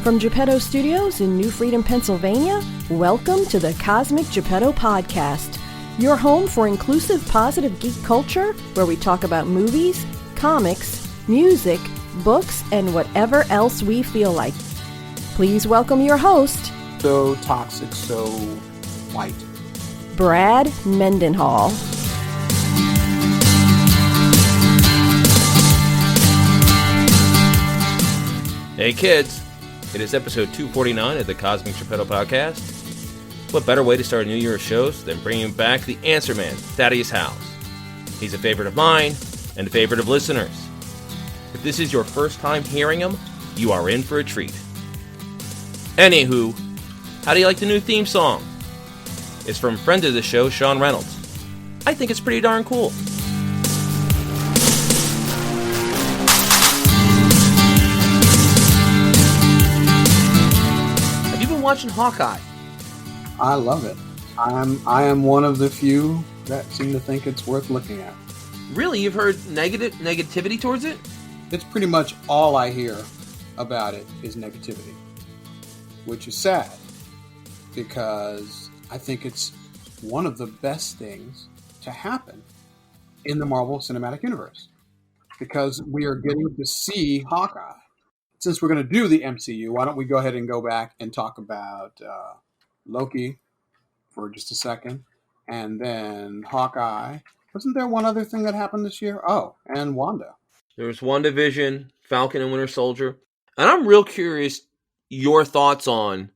From Geppetto Studios in New Freedom, Pennsylvania, welcome to the Cosmic Geppetto Podcast, your home for inclusive, positive geek culture, where we talk about movies, comics, music, books, and whatever else we feel like. Please welcome your host, so toxic, so white, Brad Mendenhall. Hey kids, it is episode 249 of the Cosmic Geppetto Podcast. What better way to start a new year of shows than bringing back the Answer Man Thaddeus Howze? He's a favorite of mine and a favorite of listeners. If this is your first time hearing him, you are in for a treat. Anywho, how do you like the new theme song? It's from friend of the show, Shawn Reynolds. I think it's pretty darn cool. Watching Hawkeye. I love it. I am one of the few that seem to think it's worth looking at. Really? You've heard negativity towards it? It's pretty much all I hear about it is negativity, which is sad because I think it's one of the best things to happen in the Marvel Cinematic Universe because we are getting to see Hawkeye. Since we're going to do the MCU, why don't we go ahead and go back and talk about Loki for just a second, and then Hawkeye. Wasn't there one other thing that happened this year? Oh, and Wanda. There was WandaVision, Falcon and Winter Soldier. And I'm real curious your thoughts on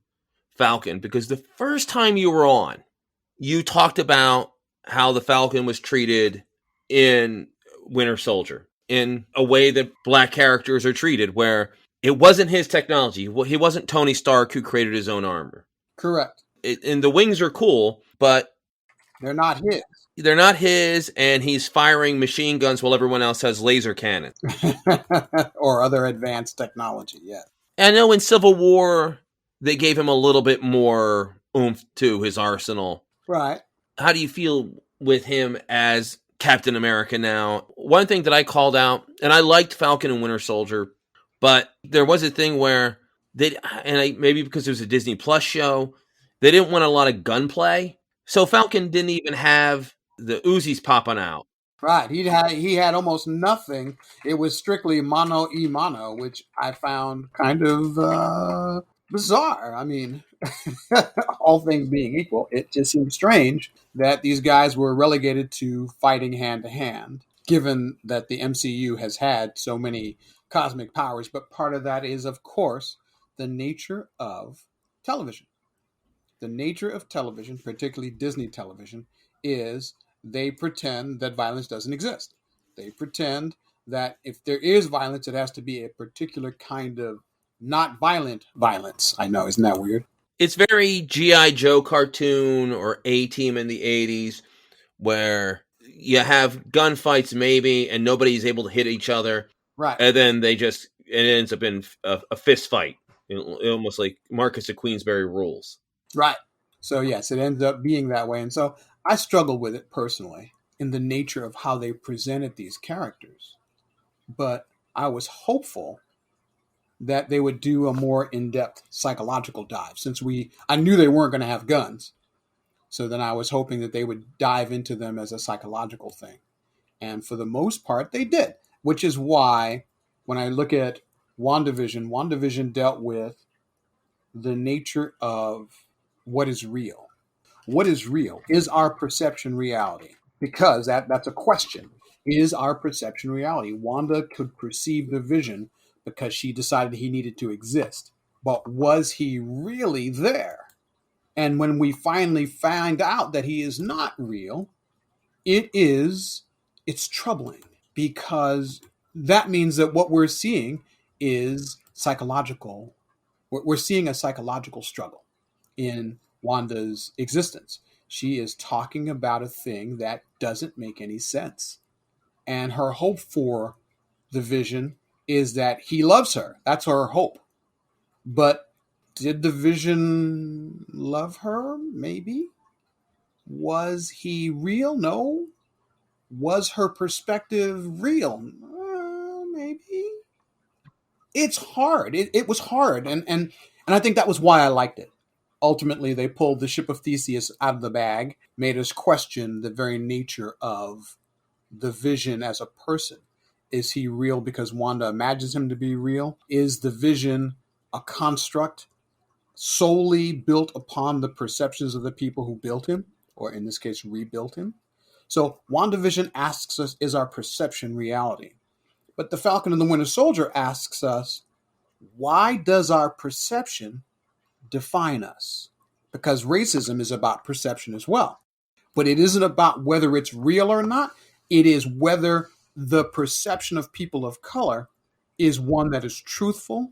Falcon, because the first time you were on, you talked about how the Falcon was treated in Winter Soldier in a way that black characters are treated, where it wasn't his technology. He wasn't Tony Stark who created his own armor. Correct. And the wings are cool, but they're not his. They're not his, and he's firing machine guns while everyone else has laser cannons. Or other advanced technology, yeah. I know in Civil War, they gave him a little bit more oomph to his arsenal. Right. How do you feel with him as Captain America now? One thing that I called out, and I liked Falcon and Winter Soldier, but there was a thing where maybe because it was a Disney Plus show, they didn't want a lot of gunplay. So Falcon didn't even have the Uzis popping out. Right. He had almost nothing. It was strictly mano a mano, which I found kind of bizarre. I mean, all things being equal, it just seemed strange that these guys were relegated to fighting hand to hand, given that the MCU has had so many cosmic powers. But part of that is, of course, the nature of television. The nature of television, particularly Disney television, is they pretend that violence doesn't exist. They pretend that if there is violence, it has to be a particular kind of not violent violence. I know, isn't that weird? It's very G.I. Joe cartoon or A-Team in the 80s, where you have gunfights maybe, and nobody's able to hit each other. Right. And then it ends up in a fist fight, almost like Marcus of Queensberry rules. Right. So yes, it ends up being that way. And so I struggle with it personally in the nature of how they presented these characters. But I was hopeful that they would do a more in-depth psychological dive, since I knew they weren't going to have guns. So then I was hoping that they would dive into them as a psychological thing. And for the most part, they did, which is why when I look at WandaVision dealt with the nature of what is real. What is real? Is our perception reality? Because that's a question. Is our perception reality? Wanda could perceive the Vision because she decided he needed to exist. But was he really there? And when we finally find out that he is not real, it's troubling, because that means that what we're seeing is psychological. We're seeing a psychological struggle in Wanda's existence. She is talking about a thing that doesn't make any sense. And her hope for the Vision is that he loves her. That's her hope. But did the Vision love her? Maybe. Was he real? No. Was her perspective real? Maybe. It's hard. It was hard, and I think that was why I liked it. Ultimately, they pulled the ship of Theseus out of the bag, made us question the very nature of the Vision as a person. Is he real because Wanda imagines him to be real? Is the Vision a construct solely built upon the perceptions of the people who built him, or in this case, rebuilt him? So WandaVision asks us, is our perception reality? But the Falcon and the Winter Soldier asks us, why does our perception define us? Because racism is about perception as well. But it isn't about whether it's real or not. It is whether the perception of people of color is one that is truthful,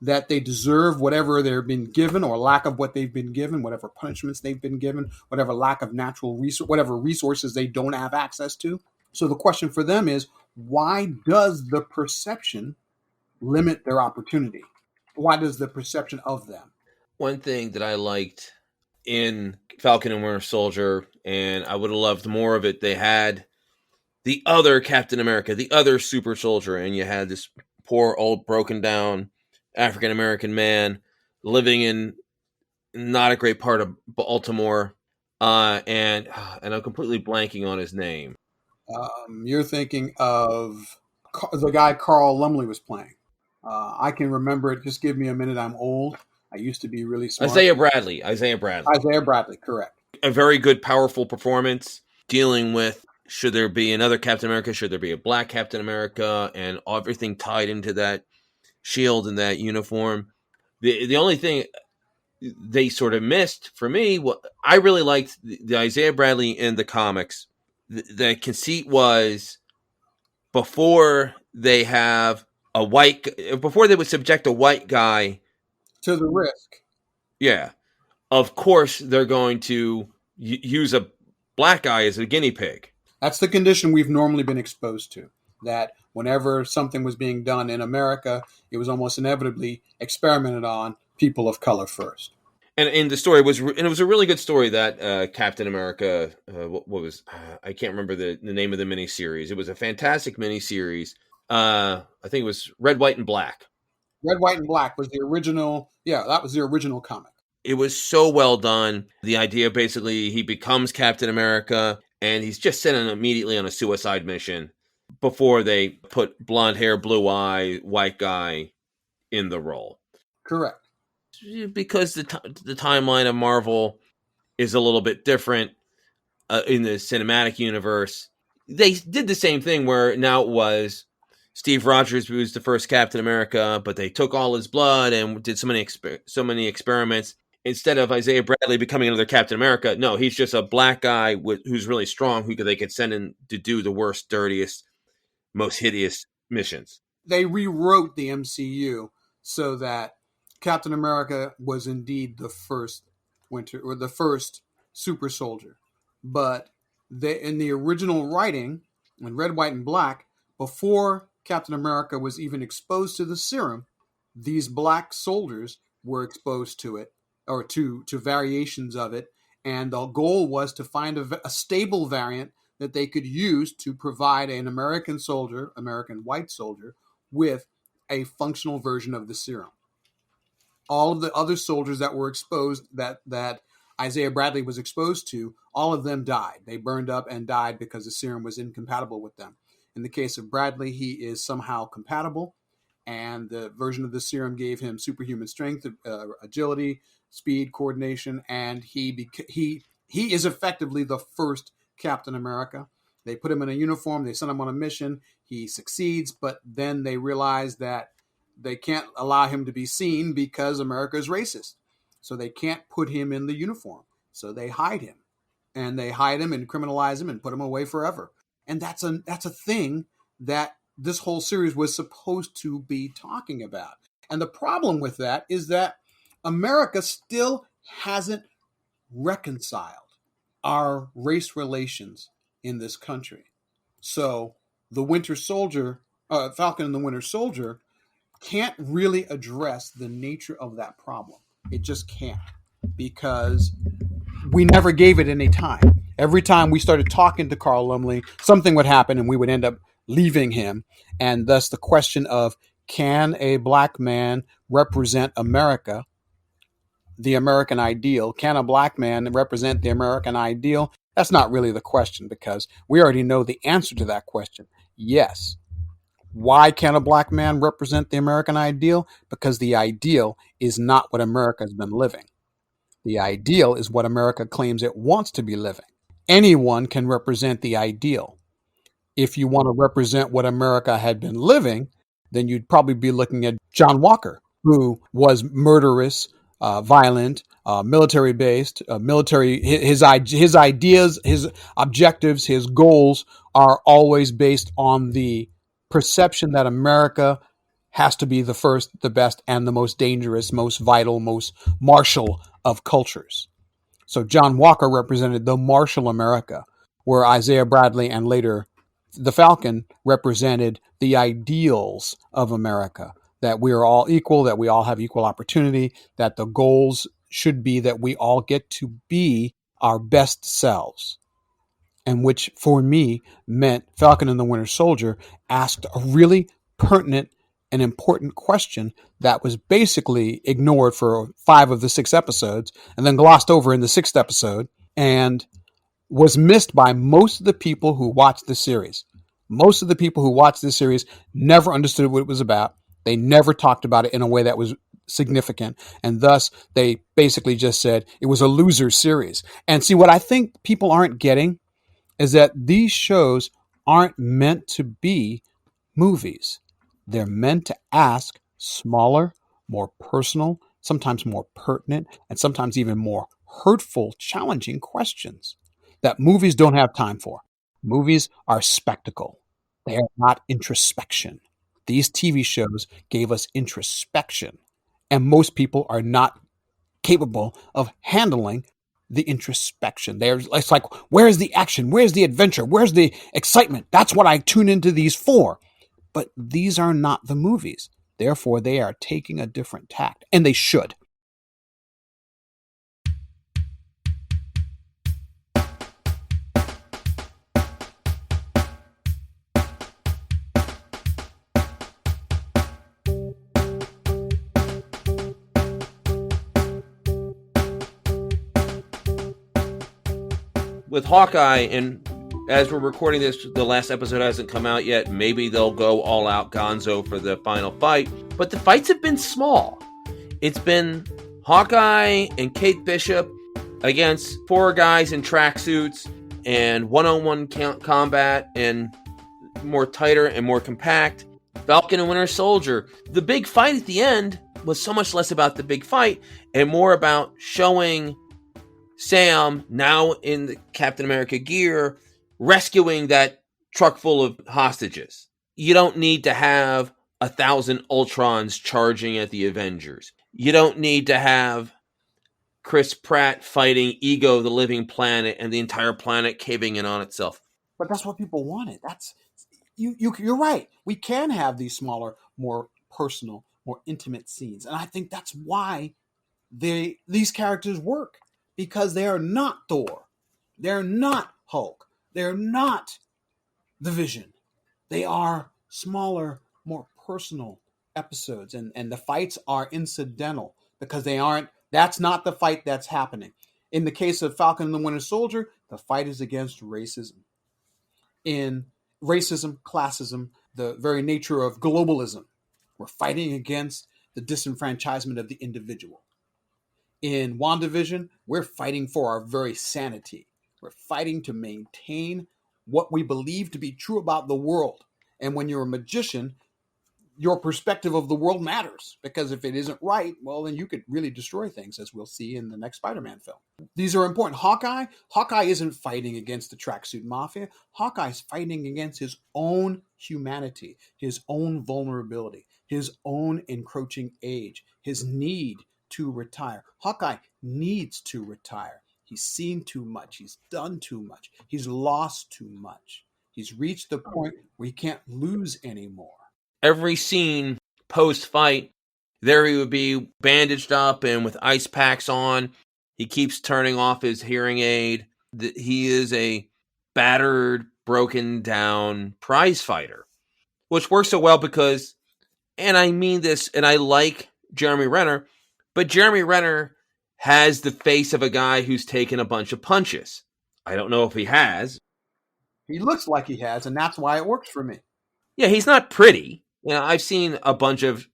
that they deserve whatever they've been given or lack of what they've been given, whatever punishments they've been given, whatever lack of natural resource, whatever resources they don't have access to. So the question for them is, why does the perception limit their opportunity? Why does the perception of them? One thing that I liked in Falcon and Winter Soldier, and I would have loved more of it, they had the other Captain America, the other super soldier, and you had this poor old broken down African-American man living in not a great part of Baltimore, and I'm completely blanking on his name. You're thinking of the guy Carl Lumley was playing. I can remember it. Just give me a minute. I'm old. I used to be really smart. Isaiah Bradley, correct. A very good, powerful performance dealing with, should there be another Captain America? Should there be a black Captain America? And everything tied into that shield and that uniform. The only thing they sort of missed for me, I really liked the Isaiah Bradley in the comics. The conceit was before they would subject a white guy to the risk. Yeah. Of course, they're going to use a black guy as a guinea pig. That's the condition we've normally been exposed to, that whenever something was being done in America, it was almost inevitably experimented on people of color first. And the story was, and it was a really good story that Captain America, I can't remember the name of the miniseries. It was a fantastic miniseries. I think it was Red, White, and Black. Red, White, and Black was the original. Yeah, that was the original comic. It was so well done. The idea, basically, he becomes Captain America, and he's just sent immediately on a suicide mission before they put blonde hair, blue eye, white guy in the role. Correct. Because the timeline of Marvel is a little bit different in the cinematic universe. They did the same thing where now it was Steve Rogers, who was the first Captain America, but they took all his blood and did so many experiments. Instead of Isaiah Bradley becoming another Captain America, no, he's just a black guy who's really strong, who they could send in to do the worst, dirtiest, most hideous missions. They rewrote the MCU so that Captain America was indeed the first super soldier. But in the original writing, in Red, White, and Black, before Captain America was even exposed to the serum, these black soldiers were exposed to it, or to variations of it, and the goal was to find a stable variant that they could use to provide an American white soldier, with a functional version of the serum. All of the other soldiers that were exposed, that Isaiah Bradley was exposed to, all of them died. They burned up and died because the serum was incompatible with them. In the case of Bradley, he is somehow compatible, and the version of the serum gave him superhuman strength, agility, speed, coordination, and he is effectively the first Captain America. They put him in a uniform, they send him on a mission, he succeeds, but then they realize that they can't allow him to be seen because America is racist. So they can't put him in the uniform. So they hide him. And they hide him and criminalize him and put him away forever. And that's a thing that this whole series was supposed to be talking about. And the problem with that is that America still hasn't reconciled our race relations in this country. So the Falcon and the Winter Soldier can't really address the nature of that problem. It just can't, because we never gave it any time. Every time we started talking to Carl Lumley, something would happen and we would end up leaving him. And thus the question of, can a black man represent America, the American ideal? Can a black man represent the American ideal? That's not really the question, because we already know the answer to that question. Yes. Why can a black man represent the American ideal? Because the ideal is not what America has been living. The ideal is what America claims it wants to be living. Anyone can represent the ideal. If you want to represent what America had been living, then you'd probably be looking at John Walker, who was murderous, violent, military-based, military. His ideas, his objectives, his goals are always based on the perception that America has to be the first, the best, and the most dangerous, most vital, most martial of cultures. So John Walker represented the martial America, where Isaiah Bradley and later the Falcon represented the ideals of America, that we are all equal, that we all have equal opportunity, that the goals should be that we all get to be our best selves. And which for me meant Falcon and the Winter Soldier asked a really pertinent and important question that was basically ignored for 5 of the 6 episodes and then glossed over in the 6th episode, and was missed by most of the people who watched the series. Most of the people who watched this series never understood what it was about. They never talked about it in a way that was significant. And thus, they basically just said it was a loser series. And see, what I think people aren't getting is that these shows aren't meant to be movies. They're meant to ask smaller, more personal, sometimes more pertinent, and sometimes even more hurtful, challenging questions that movies don't have time for. Movies are spectacle. They are not introspection. These TV shows gave us introspection, and most people are not capable of handling the introspection. It's like, where's the action? Where's the adventure? Where's the excitement? That's what I tune into these for. But these are not the movies. Therefore, they are taking a different tact, and they should. With Hawkeye, and as we're recording this, the last episode hasn't come out yet. Maybe they'll go all out gonzo for the final fight. But the fights have been small. It's been Hawkeye and Kate Bishop against 4 guys in tracksuits and one-on-one combat and more tighter and more compact. Falcon and Winter Soldier. The big fight at the end was so much less about the big fight and more about showing Sam, now in the Captain America gear, rescuing that truck full of hostages. You don't need to have 1,000 Ultrons charging at the Avengers. You don't need to have Chris Pratt fighting Ego, the living planet, and the entire planet caving in on itself. But that's what people wanted. You're right. We can have these smaller, more personal, more intimate scenes. And I think that's why these characters work. Because they are not Thor. They're not Hulk. They're not the Vision. They are smaller, more personal episodes. And the fights are incidental because that's not the fight that's happening. In the case of Falcon and the Winter Soldier, the fight is against racism. In racism, classism, the very nature of globalism, we're fighting against the disenfranchisement of the individual. In WandaVision, we're fighting for our very sanity. We're fighting to maintain what we believe to be true about the world. And when you're a magician, your perspective of the world matters, because if it isn't right, well, then you could really destroy things, as we'll see in the next Spider-Man film. These are important. Hawkeye isn't fighting against the tracksuit mafia. Hawkeye's fighting against his own humanity, his own vulnerability, his own encroaching age, his need to retire. Hawkeye needs to retire. He's seen too much. He's done too much. He's lost too much. He's reached the point where he can't lose anymore. Every scene post-fight, there he would be bandaged up and with ice packs on. He keeps turning off his hearing aid. He is a battered, broken down prize fighter, which works so well because and I mean this, and I like Jeremy Renner, but Jeremy Renner has the face of a guy who's taken a bunch of punches. I don't know if he has. He looks like he has, and that's why it works for me. Yeah, he's not pretty. I've seen a bunch of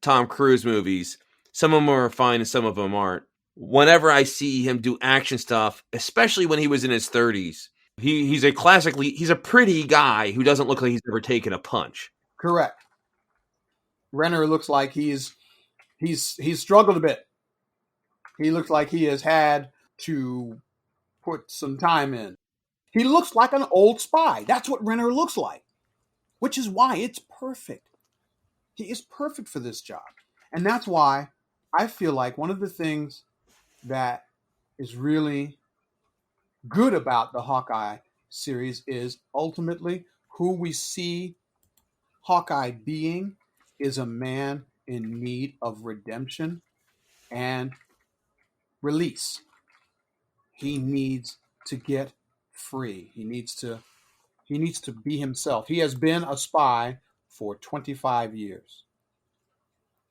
Tom Cruise movies. Some of them are fine and some of them aren't. Whenever I see him do action stuff, especially when he was in his 30s, he's a pretty guy who doesn't look like he's ever taken a punch. Correct. Renner looks like he's struggled a bit. He looks like he has had to put some time in. He looks like an old spy. That's what Renner looks like, which is why it's perfect. He is perfect for this job. And that's why I feel like one of the things that is really good about the Hawkeye series is ultimately who we see Hawkeye being is a man in need of redemption and release. He needs to get free. He needs to be himself. He has been a spy for 25 years.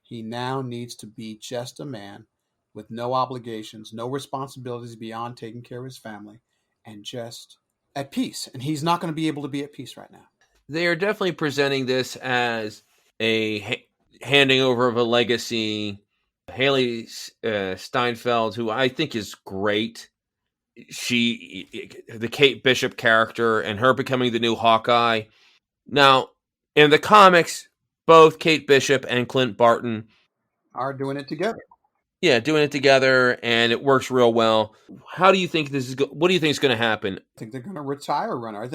He now needs to be just a man with no obligations, no responsibilities beyond taking care of his family, and just at peace. And he's not going to be able to be at peace right now. They are definitely presenting this as a handing over of a legacy. Haley Steinfeld, who I think is great. The Kate Bishop character and her becoming the new Hawkeye. Now, in the comics, both Kate Bishop and Clint Barton are doing it together. Yeah, doing it together, and it works real well. How do you think this is? What do you think is going to happen? I think they're going to retire Renner.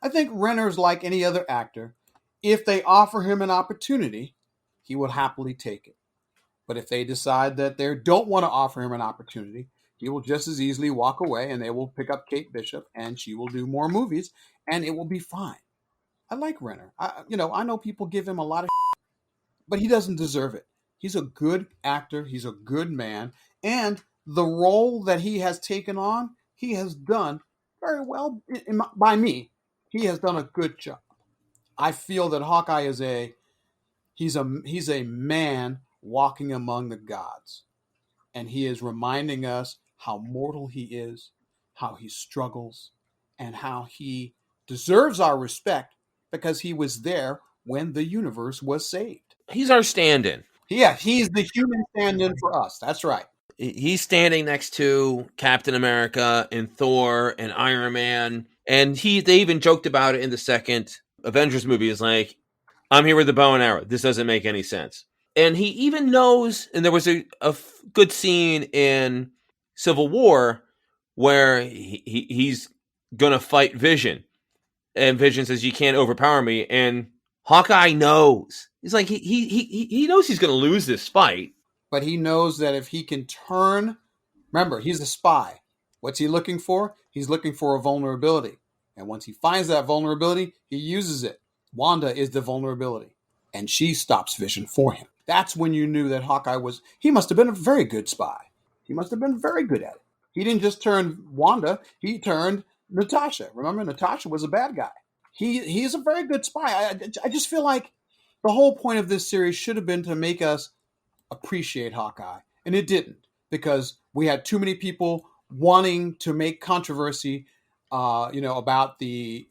I think Renner's like any other actor. If they offer him an opportunity, he will happily take it. But if they decide that they don't want to offer him an opportunity, he will just as easily walk away, and they will pick up Kate Bishop, and she will do more movies, and it will be fine. I like Renner. I know people give him a lot of shit, but he doesn't deserve it. He's a good actor. He's a good man. And the role that he has taken on, he has done very well by me. He has done a good job. I feel that Hawkeye is he's a man walking among the gods. And he is reminding us how mortal he is, how he struggles, and how he deserves our respect because he was there when the universe was saved. He's our stand-in. Yeah, he's the human stand-in for us. That's right. He's standing next to Captain America and Thor and Iron Man. And they even joked about it in the second Avengers movie. Is like, I'm here with the bow and arrow. This doesn't make any sense. And he even knows, and there was a good scene in Civil War where he's going to fight Vision. And Vision says, you can't overpower me. And Hawkeye knows. He's like, he knows he's going to lose this fight. But he knows that if he can turn, remember, he's a spy. What's he looking for? He's looking for a vulnerability. And once he finds that vulnerability, he uses it. Wanda is the vulnerability. And she stops Vision for him. That's when you knew that Hawkeye he must have been a very good spy. He must have been very good at it. He didn't just turn Wanda, he turned Natasha. Remember, Natasha was a bad guy. He's a very good spy. I just feel like the whole point of this series should have been to make us appreciate Hawkeye. And it didn't, because we had too many people wanting to make controversy, about the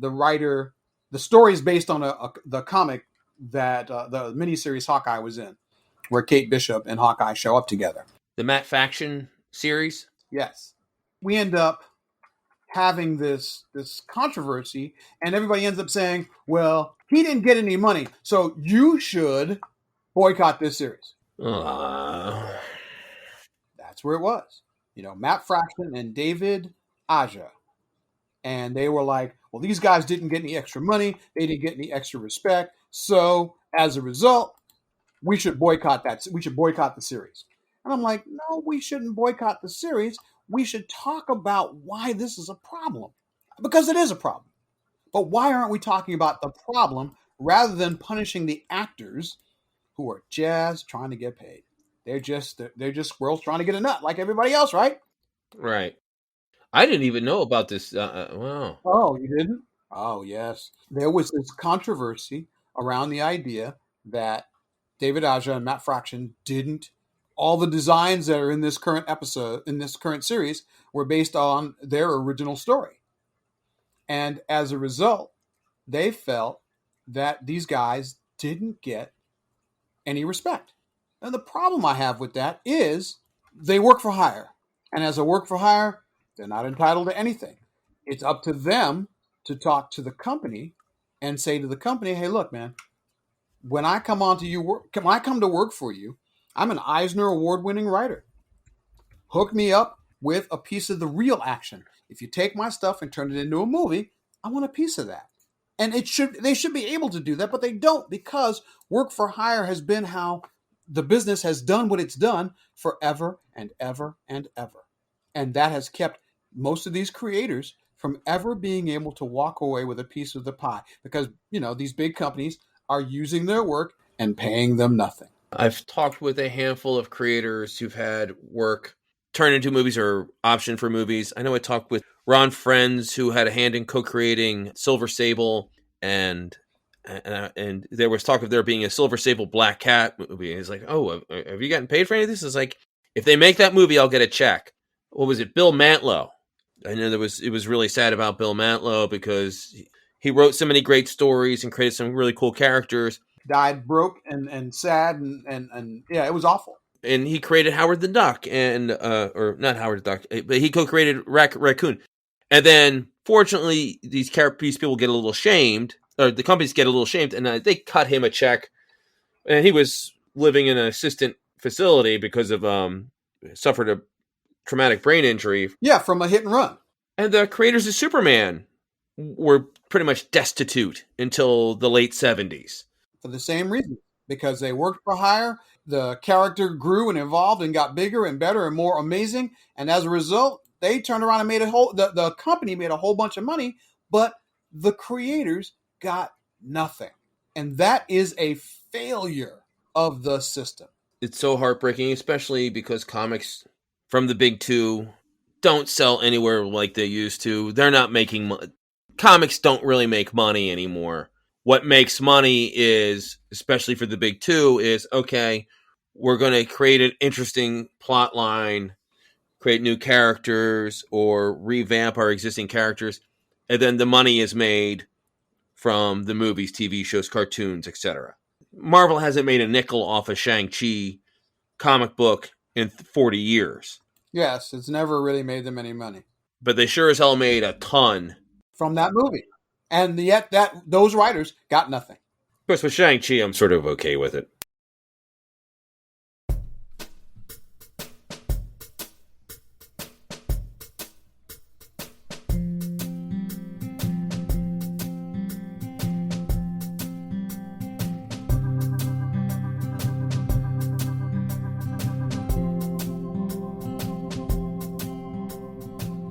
writer. The story is based on the comic that the miniseries Hawkeye was in, where Kate Bishop and Hawkeye show up together. The Matt Faction series? Yes. We end up having this controversy, and everybody ends up saying, well, he didn't get any money, so you should boycott this series. That's where it was. Matt Fraction and David Aja. And they were like, well, these guys didn't get any extra money. They didn't get any extra respect. So as a result, we should boycott that. We should boycott the series. And I'm like, no, we shouldn't boycott the series. We should talk about why this is a problem. Because it is a problem. But why aren't we talking about the problem rather than punishing the actors who are just trying to get paid? They're just squirrels trying to get a nut like everybody else, right? Right. I didn't even know about this. Wow. Oh, you didn't? Oh, yes. There was this controversy around the idea that David Aja and Matt Fraction didn't. All the designs that are in this current episode, in this current series, were based on their original story. And as a result, they felt that these guys didn't get any respect. And the problem I have with that is they work for hire. And as a work for hire, they're not entitled to anything. It's up to them to talk to the company and say to the company, hey, look, man, when I come to work for you, I'm an Eisner Award-winning writer. Hook me up with a piece of the real action. If you take my stuff and turn it into a movie, I want a piece of that. And they should be able to do that, but they don't, because work for hire has been how the business has done what it's done forever and ever and ever. And that has kept most of these creators from ever being able to walk away with a piece of the pie, because, these big companies are using their work and paying them nothing. I've talked with a handful of creators who've had work turn into movies or option for movies. I know I talked with Ron Friends, who had a hand in co-creating Silver Sable, and there was talk of there being a Silver Sable Black Cat movie. And he's like, oh, have you gotten paid for any of this? It's like, if they make that movie, I'll get a check. What was it? Bill Mantlo. I know it was really sad about Bill Mantlo because he wrote so many great stories and created some really cool characters. Died broke and sad and yeah, it was awful. And he created Howard the Duck or not Howard the Duck, but he co-created Raccoon. And then fortunately these people get a little shamed, or the companies get a little shamed, and they cut him a check. And he was living in an assistant facility because of suffered a traumatic brain injury. Yeah, from a hit and run. And the creators of Superman were pretty much destitute until the late 70s. For the same reason, because they worked for hire, the character grew and evolved and got bigger and better and more amazing, and as a result, they turned around and made the company made a whole bunch of money, but the creators got nothing. And that is a failure of the system. It's so heartbreaking, especially because comics from the big two don't sell anywhere like they used to. They're not making money. Comics don't really make money anymore. What makes money is, especially for the big two, is, okay, we're going to create an interesting plot line, create new characters, or revamp our existing characters, and then the money is made from the movies, TV shows, cartoons, etc. Marvel hasn't made a nickel off a Shang-Chi comic book in 40 years. Yes, it's never really made them any money. But they sure as hell made a ton from that movie. And yet those writers got nothing. Of course, with Shang-Chi, I'm sort of okay with it.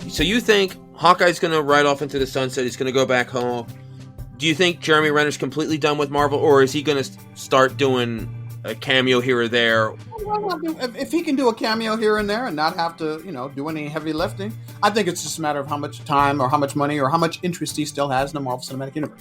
So you think Hawkeye's going to ride off into the sunset? He's going to go back home. Do you think Jeremy Renner's completely done with Marvel, or is he going to start doing a cameo here or there? Well, if he can do a cameo here and there and not have to, do any heavy lifting, I think it's just a matter of how much time or how much money or how much interest he still has in the Marvel Cinematic Universe.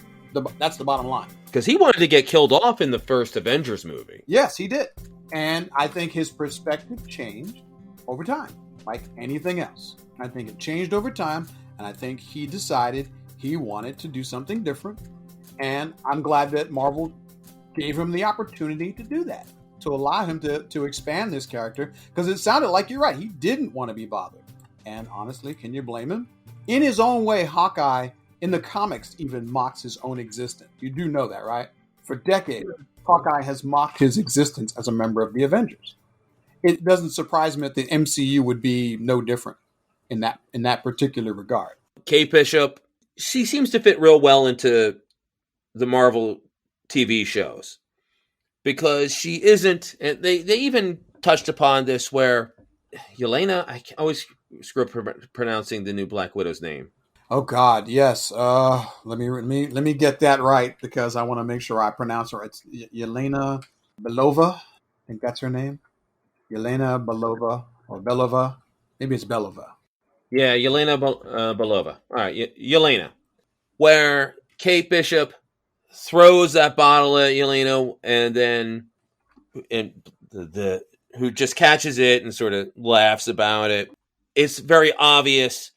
That's the bottom line. Because he wanted to get killed off in the first Avengers movie. Yes, he did. And I think his perspective changed over time, like anything else. I think it changed over time, and I think he decided he wanted to do something different. And I'm glad that Marvel gave him the opportunity to do that, to allow him to expand his character, because it sounded like, you're right, he didn't want to be bothered. And honestly, can you blame him? In his own way, Hawkeye, in the comics, even mocks his own existence. You do know that, right? For decades, Hawkeye has mocked his existence as a member of the Avengers. It doesn't surprise me that the MCU would be no different in that particular regard. Kate Bishop, she seems to fit real well into the Marvel TV shows, because she isn't, and they even touched upon this where Yelena, I always screw up pronouncing the new Black Widow's name. Oh God, yes. Let me get that right, because I want to make sure I pronounce her. It's Yelena Belova. I think that's her name. Yelena Belova, or Belova. Maybe it's Belova. Yeah, Yelena Belova. All right, Yelena. Where Kate Bishop throws that bottle at Yelena, and then the who just catches it and sort of laughs about it. It's very obvious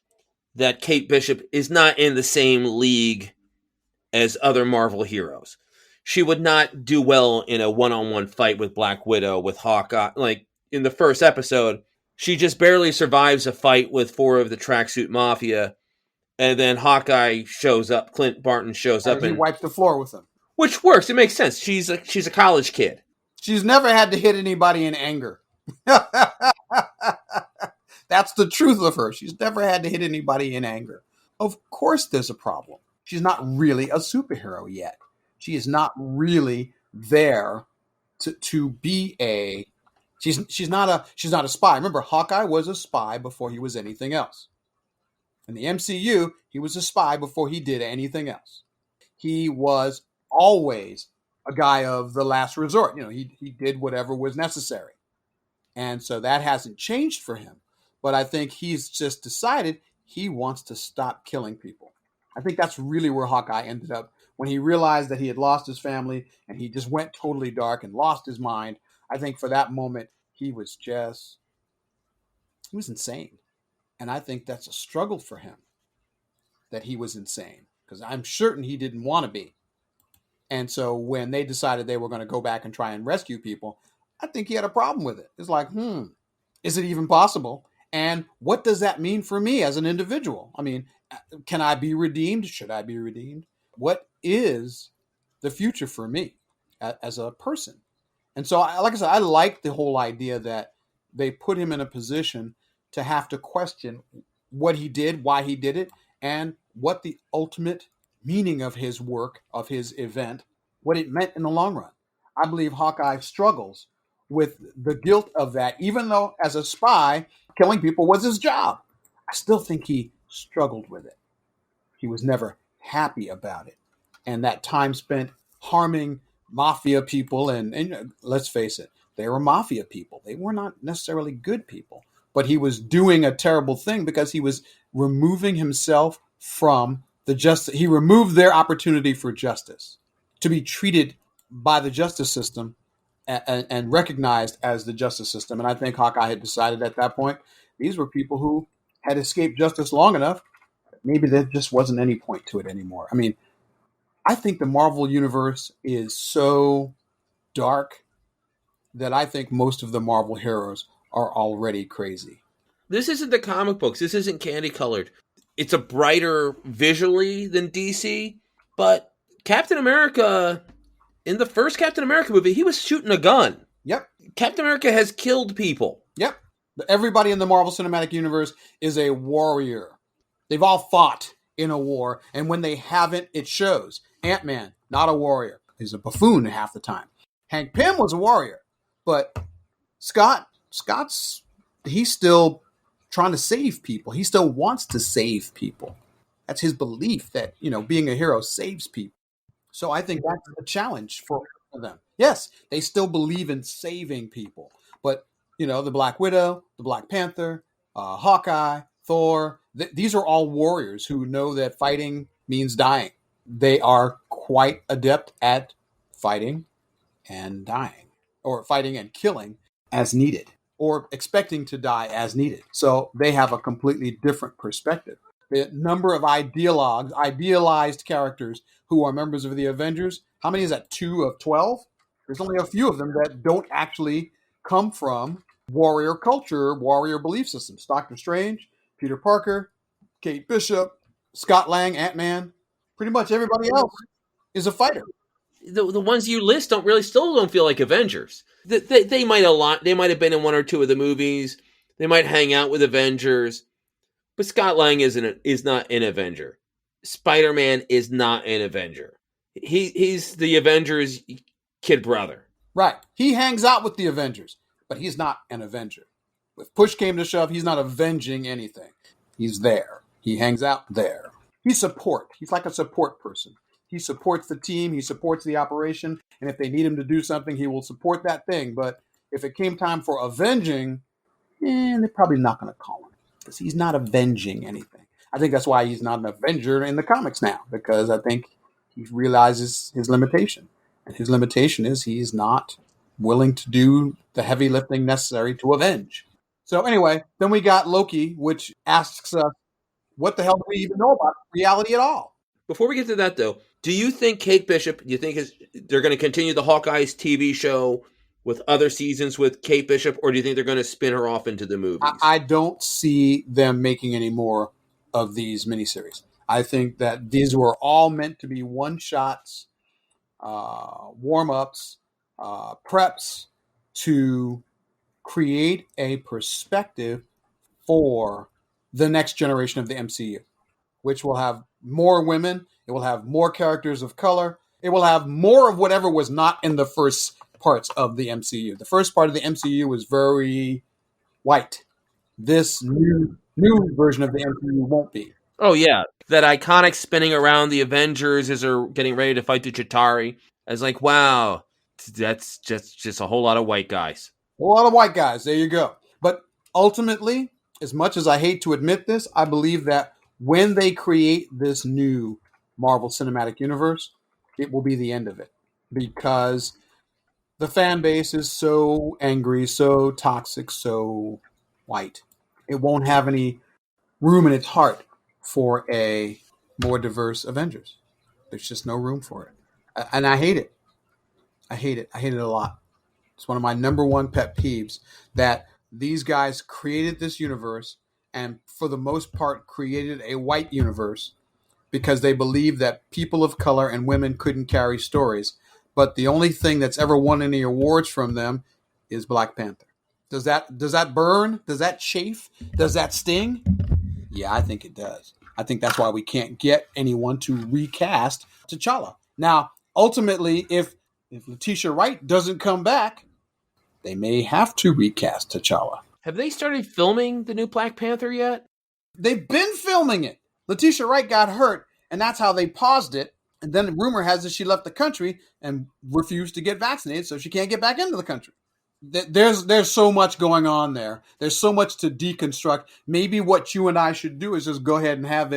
that Kate Bishop is not in the same league as other Marvel heroes. She would not do well in a one-on-one fight with Black Widow, with Hawkeye. Like, in the first episode, she just barely survives a fight with 4 of the Tracksuit Mafia, and then Hawkeye shows up, Clint Barton shows up, He and wipes the floor with them. which works. It makes sense. She's a college kid. She's never had to hit anybody in anger. That's the truth of her. She's never had to hit anybody in anger. Of course there's a problem. She's not really a superhero yet. She is not really there to be a... She's not a spy. Remember, Hawkeye was a spy before he was anything else. In the MCU, he was a spy before he did anything else. He was always a guy of the last resort. You know, he did whatever was necessary. And so that hasn't changed for him. But I think he's just decided he wants to stop killing people. I think that's really where Hawkeye ended up. When he realized that he had lost his family and he just went totally dark and lost his mind, I think for that moment, he was insane. And I think that's a struggle for him, that he was insane. Because I'm certain he didn't want to be. And so when they decided they were going to go back and try and rescue people, I think he had a problem with it. It's like, is it even possible? And what does that mean for me as an individual? I mean, can I be redeemed? Should I be redeemed? What is the future for me as a person? And so, like I said, I like the whole idea that they put him in a position to have to question what he did, why he did it, and what the ultimate meaning of his work, of his event, what it meant in the long run. I believe Hawkeye struggles with the guilt of that, even though as a spy, killing people was his job. I still think he struggled with it. He was never happy about it. And that time spent harming mafia people, and let's face it, they were mafia people. They were not necessarily good people. But he was doing a terrible thing because he was removing himself from the justice. He removed their opportunity for justice, to be treated by the justice system and recognized as the justice system. And I think Hawkeye had decided at that point, these were people who had escaped justice long enough. Maybe there just wasn't any point to it anymore. I mean, I think the Marvel universe is so dark that I think most of the Marvel heroes are already crazy. This isn't the comic books. This isn't candy colored. It's a brighter visually than DC, but Captain America, in the first Captain America movie, he was shooting a gun. Yep. Captain America has killed people. Yep. Everybody in the Marvel Cinematic Universe is a warrior. They've all fought in a war, and when they haven't, it shows. Ant-Man, not a warrior. He's a buffoon half the time. Hank Pym was a warrior, but he's still trying to save people. He still wants to save people. That's his belief that, being a hero saves people. So I think that's a challenge for them. Yes, they still believe in saving people. But, the Black Widow, the Black Panther, Hawkeye, Thor, these are all warriors who know that fighting means dying. They are quite adept at fighting and dying, or fighting and killing as needed, or expecting to die as needed. So they have a completely different perspective. The number of idealized characters who are members of the Avengers, how many is that? 2 of 12? There's only a few of them that don't actually come from warrior culture, warrior belief systems. Doctor Strange, Peter Parker, Kate Bishop, Scott Lang, Ant-Man. Pretty much everybody else is a fighter. The ones you list still don't feel like Avengers. They might have been in 1 or 2 of the movies. They might hang out with Avengers. But Scott Lang is not an Avenger. Spider-Man is not an Avenger. He's the Avengers' kid brother. Right. He hangs out with the Avengers, but he's not an Avenger. If push came to shove, he's not avenging anything. He's there. He hangs out there. He's support. He's like a support person. He supports the team. He supports the operation. And if they need him to do something, he will support that thing. But if it came time for avenging, they're probably not going to call him, because he's not avenging anything. I think that's why he's not an Avenger in the comics now, because I think he realizes his limitation. And his limitation is he's not willing to do the heavy lifting necessary to avenge. So anyway, then we got Loki, which asks us, what the hell do we even know about reality at all? Before we get to that, though, do you think Kate Bishop, they're going to continue the Hawkeyes TV show with other seasons with Kate Bishop, or do you think they're going to spin her off into the movies? I don't see them making any more of these miniseries. I think that these were all meant to be one-shots, warm-ups, preps to create a perspective for the next generation of the MCU, which will have more women, it will have more characters of color, it will have more of whatever was not in the first parts of the MCU. The first part of the MCU was very white. This new version of the MCU won't be. Oh, yeah. That iconic spinning around the Avengers as they're getting ready to fight the Chitauri. I was like, wow, that's just a whole lot of white guys. A lot of white guys. There you go. But ultimately, as much as I hate to admit this, I believe that when they create this new Marvel Cinematic Universe, it will be the end of it. Because the fan base is so angry, so toxic, so white. It won't have any room in its heart for a more diverse Avengers. There's just no room for it. And I hate it. I hate it. I hate it a lot. It's one of my number one pet peeves that these guys created this universe and for the most part created a white universe because they believed that people of color and women couldn't carry stories. But the only thing that's ever won any awards from them is Black Panther. Does that burn? Does that chafe? Does that sting? Yeah, I think it does. I think that's why we can't get anyone to recast T'Challa. Now, ultimately, if Letitia Wright doesn't come back, they may have to recast T'Challa. Have they started filming the new Black Panther yet? They've been filming it. Letitia Wright got hurt, and that's how they paused it. And then the rumor has that she left the country and refused to get vaccinated, so she can't get back into the country. There's so much going on there. There's so much to deconstruct. Maybe what you and I should do is just go ahead and have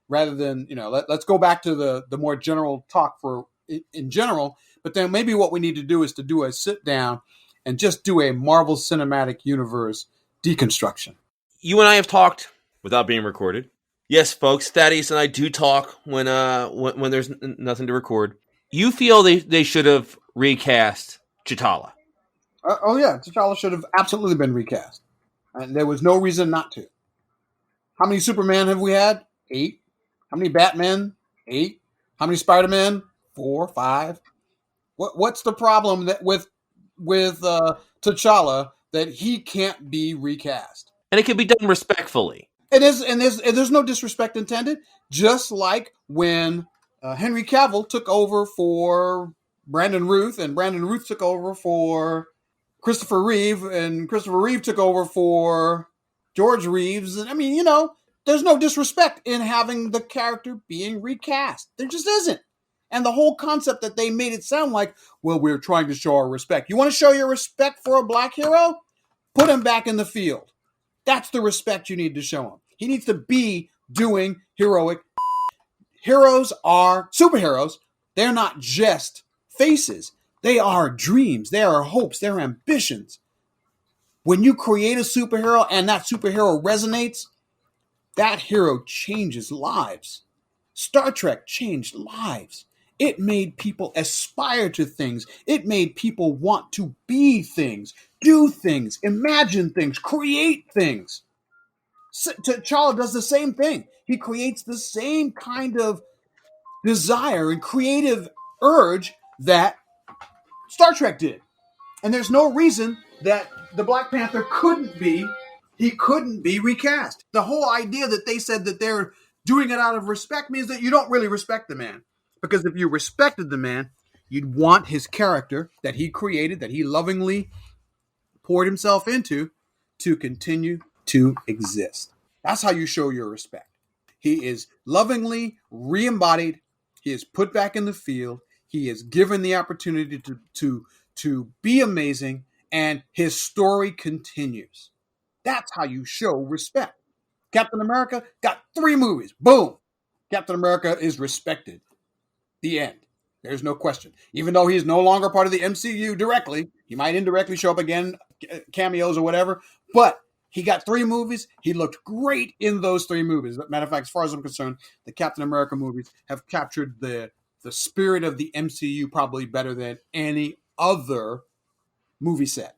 rather than, let's go back to the more general talk for in general. But then maybe what we need to do is to do a sit down and just do a Marvel Cinematic Universe deconstruction. You and I have talked without being recorded. Yes, folks, Thaddeus and I do talk when there's nothing to record. You feel they should have recast T'Challa? Oh yeah, T'Challa should have absolutely been recast. And there was no reason not to. How many Superman have we had? 8. How many Batman? 8. How many Spider-Man? 4, 5. What's the problem that with T'Challa that he can't be recast? And it can be done respectfully. It is, and there's no disrespect intended. Just like when Henry Cavill took over for Brandon Routh, and Brandon Routh took over for Christopher Reeve, and Christopher Reeve took over for George Reeves. And I mean, there's no disrespect in having the character being recast. There just isn't. And the whole concept that they made it sound like, well, we're trying to show our respect. You want to show your respect for a black hero? Put him back in the field. That's the respect you need to show him. He needs to be doing heroic. Heroes are superheroes. They're not just faces. They are dreams. They are hopes. They're ambitions. When you create a superhero and that superhero resonates, that hero changes lives. Star Trek changed lives. It made people aspire to things. It made people want to be things, do things, imagine things, create things. T'Challa does the same thing. He creates the same kind of desire and creative urge that Star Trek did. And there's no reason that the Black Panther couldn't be recast. The whole idea that they said that they're doing it out of respect means that you don't really respect the man. Because if you respected the man, you'd want his character that he created, that he lovingly poured himself into, to continue to exist. That's how you show your respect. He is lovingly re-embodied. He is put back in the field. He is given the opportunity to be amazing, and his story continues. That's how you show respect. Captain America got 3 movies. Boom. Captain America is respected. The end. There's no question. Even though he's no longer part of the MCU directly, he might indirectly show up again, cameos or whatever, but he got 3 movies. He looked great in those 3 movies. Matter of fact, as far as I'm concerned, the Captain America movies have captured the spirit of the MCU probably better than any other movie set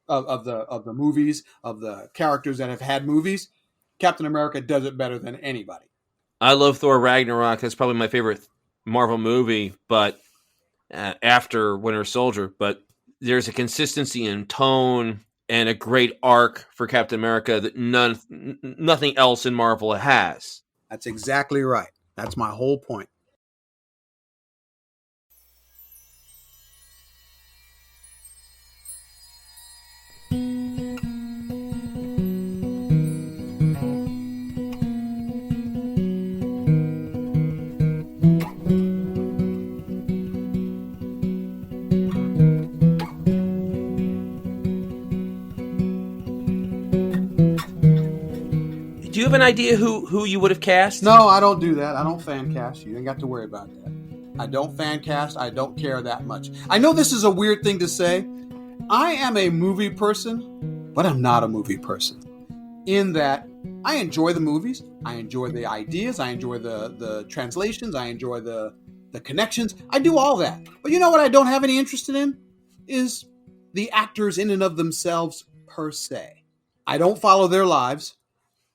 of the movies, of the characters that have had movies. Captain America does it better than anybody. I love Thor Ragnarok. That's probably my favorite Marvel movie, but after Winter Soldier. But there's a consistency in tone and a great arc for Captain America that nothing else in Marvel has. That's exactly right. That's my whole point. Do you have an idea who you would have cast? No, I don't do that. I don't fan cast. You ain't got to worry about that. I don't fan cast. I don't care that much. I know this is a weird thing to say. I am a movie person, but I'm not a movie person. In that, I enjoy the movies. I enjoy the ideas. I enjoy the translations. I enjoy the connections. I do all that. But you know what I don't have any interest in? Is the actors in and of themselves per se. I don't follow their lives.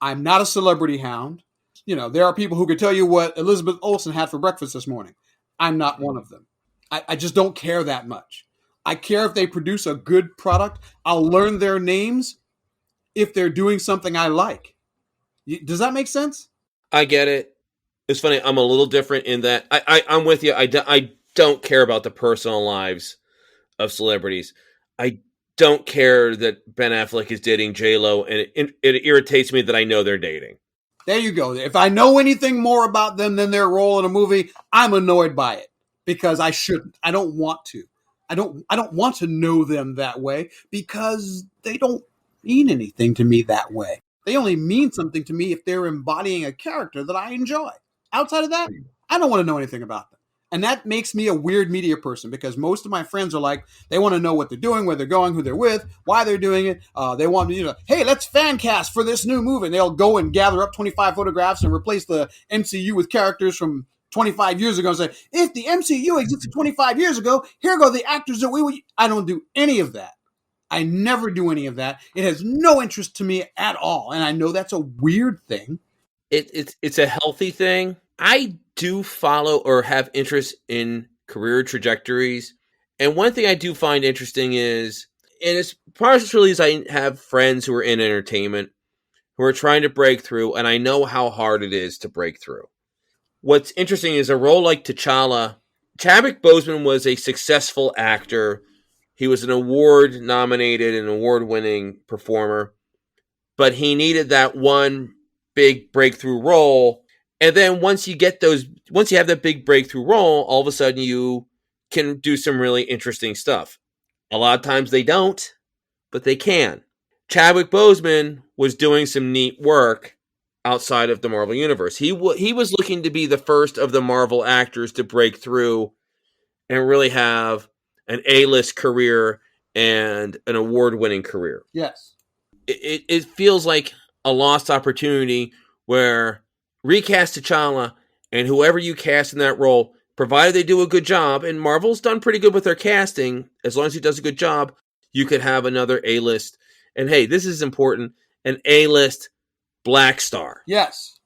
I'm not a celebrity hound. You know, there are people who could tell you what Elizabeth Olsen had for breakfast this morning. I'm not one of them. I just don't care that much. I care if they produce a good product. I'll learn their names if they're doing something I like. Does that make sense? I get it. It's funny. I'm a little different in that I'm with you. I don't care about the personal lives of celebrities. I don't care that Ben Affleck is dating J-Lo, and it irritates me that I know they're dating. There you go. If I know anything more about them than their role in a movie, I'm annoyed by it because I shouldn't. I don't want to. I don't want to know them that way because they don't mean anything to me that way. They only mean something to me if they're embodying a character that I enjoy. Outside of that, I don't want to know anything about them. And that makes me a weird media person because most of my friends are like, they want to know what they're doing, where they're going, who they're with, why they're doing it. They want to, hey, let's fan cast for this new movie. And they'll go and gather up 25 photographs and replace the MCU with characters from 25 years ago and say, if the MCU existed 25 years ago, here go the actors that we would. I don't do any of that. I never do any of that. It has no interest to me at all. And I know that's a weird thing. It's a healthy thing. I do follow or have interest in career trajectories. And one thing I do find interesting is, and it's partially as I have friends who are in entertainment who are trying to break through, and I know how hard it is to break through. What's interesting is a role like T'Challa. Chadwick Boseman was a successful actor. He was an award-nominated and award-winning performer, but he needed that one big breakthrough role. And then once you have that big breakthrough role, all of a sudden you can do some really interesting stuff. A lot of times they don't, but they can. Chadwick Boseman was doing some neat work outside of the Marvel Universe. He was looking to be the first of the Marvel actors to break through and really have an A-list career and an award-winning career. Yes. It feels like a lost opportunity where recast T'Challa and whoever you cast in that role, provided they do a good job, and Marvel's done pretty good with their casting, as long as he does a good job, you could have another A-list. And hey, this is important, an A-list black star. Yes.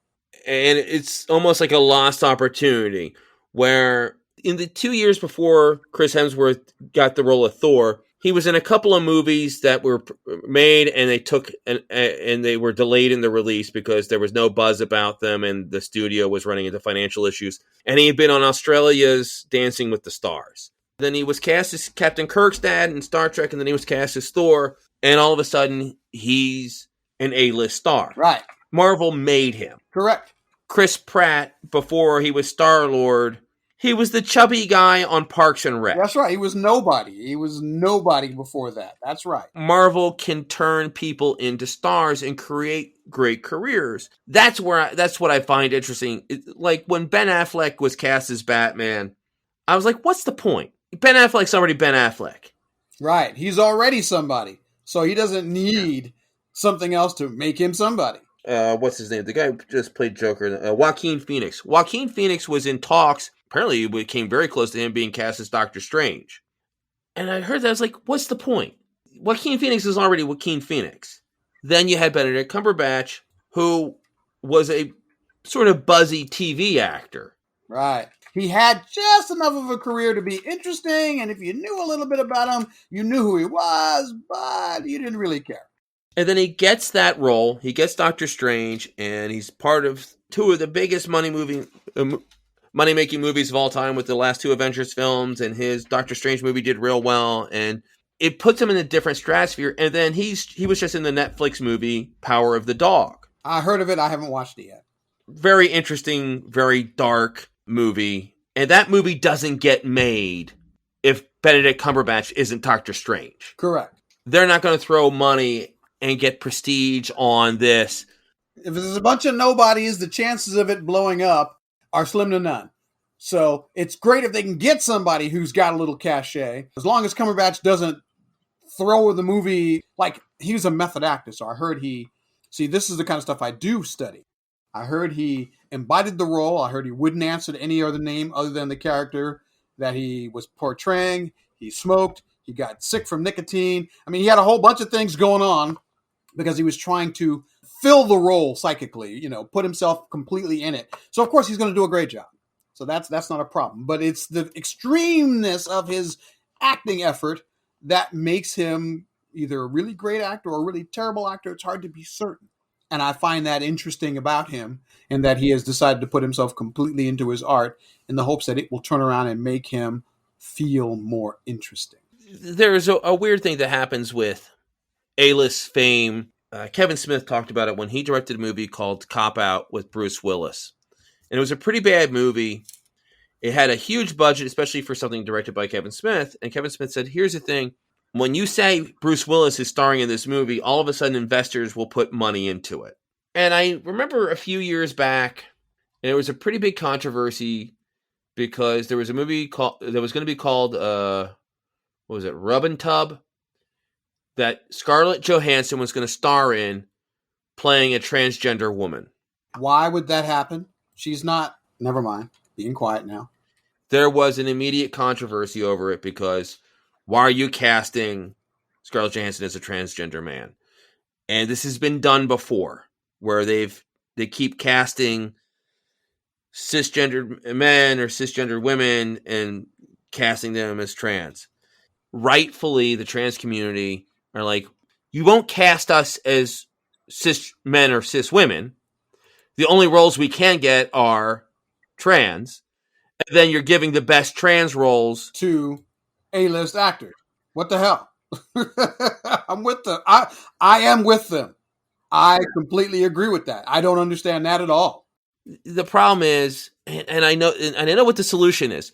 And it's almost like a lost opportunity where in the 2 years before Chris Hemsworth got the role of Thor, he was in a couple of movies that were made and they were delayed in the release because there was no buzz about them and the studio was running into financial issues. And he had been on Australia's Dancing with the Stars. Then he was cast as Captain Kirk's dad in Star Trek, and then he was cast as Thor. And all of a sudden, he's an A-list star. Right. Marvel made him. Correct. Chris Pratt, before he was Star-Lord, he was the chubby guy on Parks and Rec. That's right. He was nobody. He was nobody before that. That's right. Marvel can turn people into stars and create great careers. That's what I find interesting. Like when Ben Affleck was cast as Batman, I was like, what's the point? Ben Affleck's already Ben Affleck. Right. He's already somebody. So he doesn't need something else to make him somebody. What's his name? The guy who just played Joker, Joaquin Phoenix. Joaquin Phoenix was in talks. Apparently, it came very close to him being cast as Doctor Strange. And I heard that. I was like, what's the point? Joaquin Phoenix is already Joaquin Phoenix. Then you had Benedict Cumberbatch, who was a sort of buzzy TV actor. Right. He had just enough of a career to be interesting, and if you knew a little bit about him, you knew who he was, but you didn't really care. And then he gets that role. He gets Doctor Strange, and he's part of two of the biggest money-making movies of all time with the last two Avengers films, and his Doctor Strange movie did real well, and it puts him in a different stratosphere. And then he was just in the Netflix movie Power of the Dog. I heard of it. I haven't watched it yet. Very interesting, very dark movie. And that movie doesn't get made if Benedict Cumberbatch isn't Doctor Strange. Correct. They're not going to throw money and get prestige on this. If there's a bunch of nobodies, the chances of it blowing up are slim to none. So it's great if they can get somebody who's got a little cachet. As long as Cumberbatch doesn't throw the movie, like he was a method actor. So I heard this is the kind of stuff I do study. I heard he embodied the role. I heard he wouldn't answer to any other name other than the character that he was portraying. He smoked. He got sick from nicotine. I mean, he had a whole bunch of things going on because he was trying to fill the role psychically, put himself completely in it. So, of course, he's going to do a great job. So that's not a problem. But it's the extremeness of his acting effort that makes him either a really great actor or a really terrible actor. It's hard to be certain. And I find that interesting about him, and that he has decided to put himself completely into his art in the hopes that it will turn around and make him feel more interesting. There's a weird thing that happens with A-list fame. Kevin Smith talked about it when he directed a movie called Cop Out with Bruce Willis. And it was a pretty bad movie. It had a huge budget, especially for something directed by Kevin Smith. And Kevin Smith said, here's the thing. When you say Bruce Willis is starring in this movie, all of a sudden investors will put money into it. And I remember a few years back, and it was a pretty big controversy because there was a movie that was going to be called, Rub and Tub, that Scarlett Johansson was going to star in, playing a transgender woman. Why would that happen? She's not. Never mind. Being quiet now. There was an immediate controversy over it because why are you casting Scarlett Johansson as a transgender man? And this has been done before, where they keep casting cisgendered men or cisgendered women and casting them as trans. Rightfully, the trans community are like, you won't cast us as cis men or cis women. The only roles we can get are trans. And then you're giving the best trans roles to A-list actors. What the hell? I'm with them. I am with them. I completely agree with that. I don't understand that at all. The problem is, and I know what the solution is.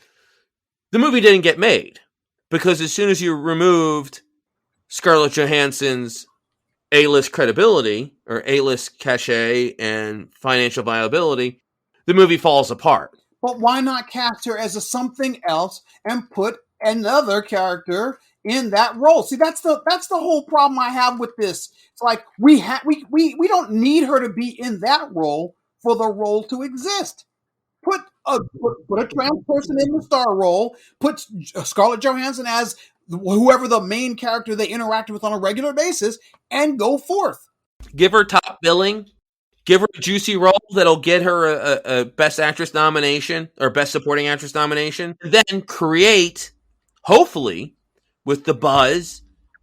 The movie didn't get made because as soon as you removed Scarlett Johansson's A-list credibility or A-list cachet and financial viability, the movie falls apart. But why not cast her as a something else and put another character in that role? See, that's the whole problem I have with this. It's like we don't need her to be in that role for the role to exist. Put a trans person in the star role. Put Scarlett Johansson as whoever the main character they interact with on a regular basis, and go forth. Give her top billing. Give her a juicy role that'll get her a Best Actress nomination or Best Supporting Actress nomination. Then create, hopefully, with the buzz,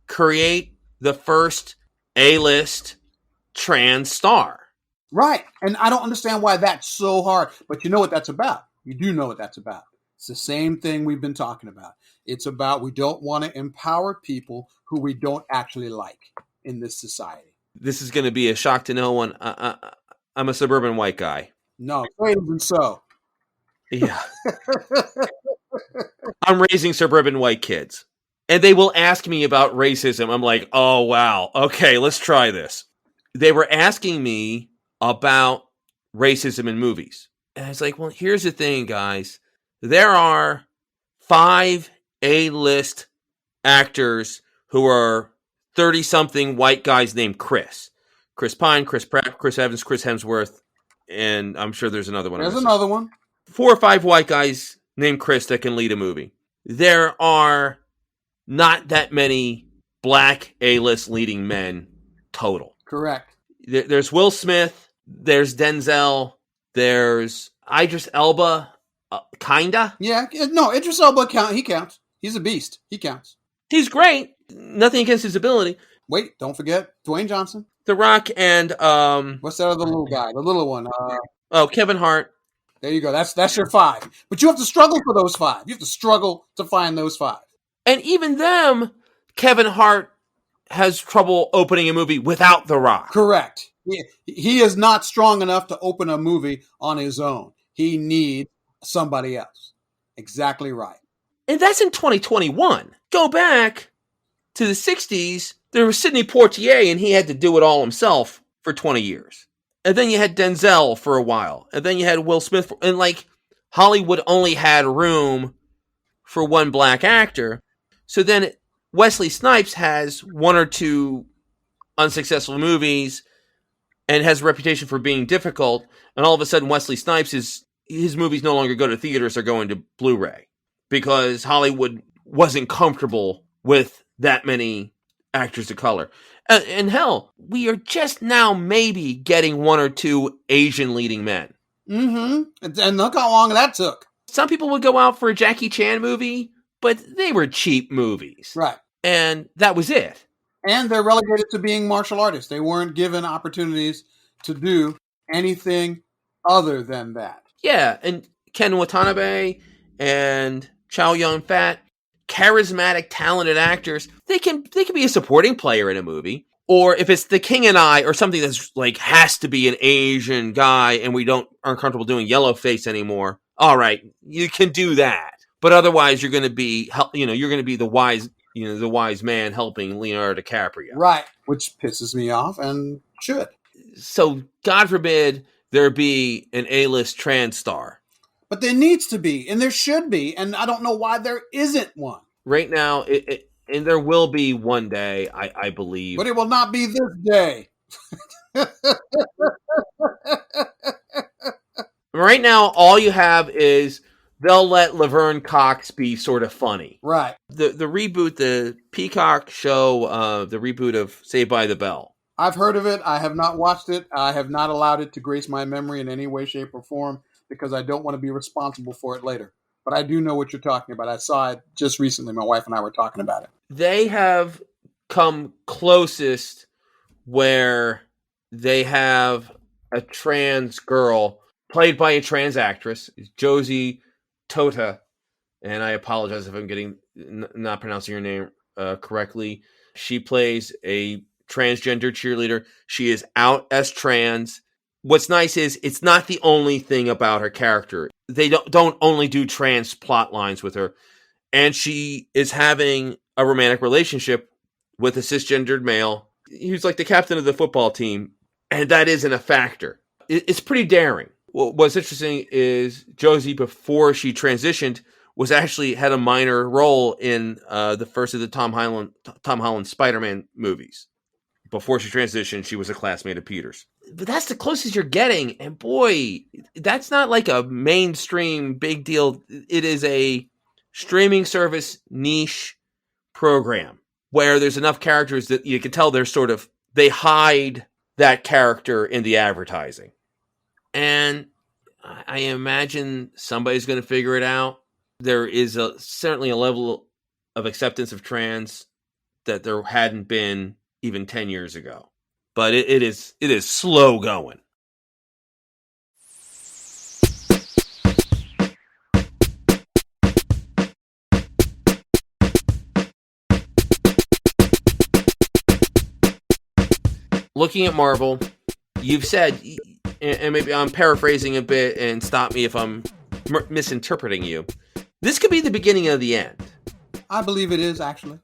create the first A-list trans star. Right. And I don't understand why that's so hard. But you know what that's about. You do know what that's about. It's the same thing we've been talking about. It's about we don't want to empower people who we don't actually like in this society. This is going to be a shock to no one. I'm a suburban white guy. No, it isn't so. Yeah. I'm raising suburban white kids. And they will ask me about racism. I'm like, oh, wow. Okay, let's try this. They were asking me about racism in movies. And I was like, well, here's the thing, guys. There are 5 A-list actors who are 30-something white guys named Chris. Chris Pine, Chris Pratt, Chris Evans, Chris Hemsworth, and I'm sure there's another one. There's another one. 4 or 5 white guys named Chris that can lead a movie. There are not that many black A-list leading men total. Correct. There's Will Smith, there's Denzel, there's Idris Elba, kinda. Yeah, no, Idris Elba he counts. He's a beast. He counts. He's great. Nothing against his ability. Wait, don't forget Dwayne Johnson. The Rock and what's that other little guy? The little one. Kevin Hart. There you go. That's your 5. But you have to struggle for those 5. You have to struggle to find those 5. And even them, Kevin Hart has trouble opening a movie without The Rock. Correct. He is not strong enough to open a movie on his own. He needs somebody else. Exactly right. And that's in 2021. Go back to the 60s, there was Sidney Poitier, and he had to do it all himself for 20 years. And then you had Denzel for a while. And then you had Will Smith. And Hollywood only had room for one black actor. So then Wesley Snipes has 1 or 2 unsuccessful movies and has a reputation for being difficult. And all of a sudden, Wesley Snipes, his movies no longer go to theaters, they're going to Blu-ray. Because Hollywood wasn't comfortable with that many actors of color. And hell, we are just now maybe getting 1 or 2 Asian leading men. Mm-hmm. And look how long that took. Some people would go out for a Jackie Chan movie, but they were cheap movies. Right. And that was it. And they're relegated to being martial artists. They weren't given opportunities to do anything other than that. Yeah, and Ken Watanabe and Chow Yun-fat, charismatic, talented actors, they can be a supporting player in a movie. Or if it's The King and I, or something that's has to be an Asian guy, and we aren't comfortable doing yellowface anymore. All right, you can do that, but otherwise you're going to be the wise man helping Leonardo DiCaprio, right? Which pisses me off and should. So God forbid there be an A-list trans star. But there needs to be, and there should be, and I don't know why there isn't one. Right now, and there will be one day, I believe. But it will not be this day. Right now, all you have is they'll let Laverne Cox be sort of funny. Right. The reboot, the Peacock show, the reboot of Saved by the Bell. I've heard of it. I have not watched it. I have not allowed it to grace my memory in any way, shape, or form, because I don't want to be responsible for it later. But I do know what you're talking about. I saw it just recently. My wife and I were talking about it. They have come closest where they have a trans girl played by a trans actress, Josie Tota, and I apologize if I'm not pronouncing her name correctly. She plays a transgender cheerleader. She is out as trans. What's nice is it's not the only thing about her character. They don't only do trans plot lines with her. And she is having a romantic relationship with a cisgendered male. He's like the captain of the football team. And that isn't a factor. It's pretty daring. What's interesting is Josie, before she transitioned, had a minor role in the first of the Tom Holland Spider-Man movies. Before she transitioned, she was a classmate of Peter's. But that's the closest you're getting. And boy, that's not like a mainstream big deal. It is a streaming service niche program where there's enough characters that you can tell they hide that character in the advertising. And I imagine somebody's going to figure it out. There is certainly a level of acceptance of trans that there hadn't been even 10 years ago. But it is slow going. Looking at Marvel, you've said, and maybe I'm paraphrasing a bit, and stop me if I'm misinterpreting you, this could be the beginning of the end. I believe it is, actually.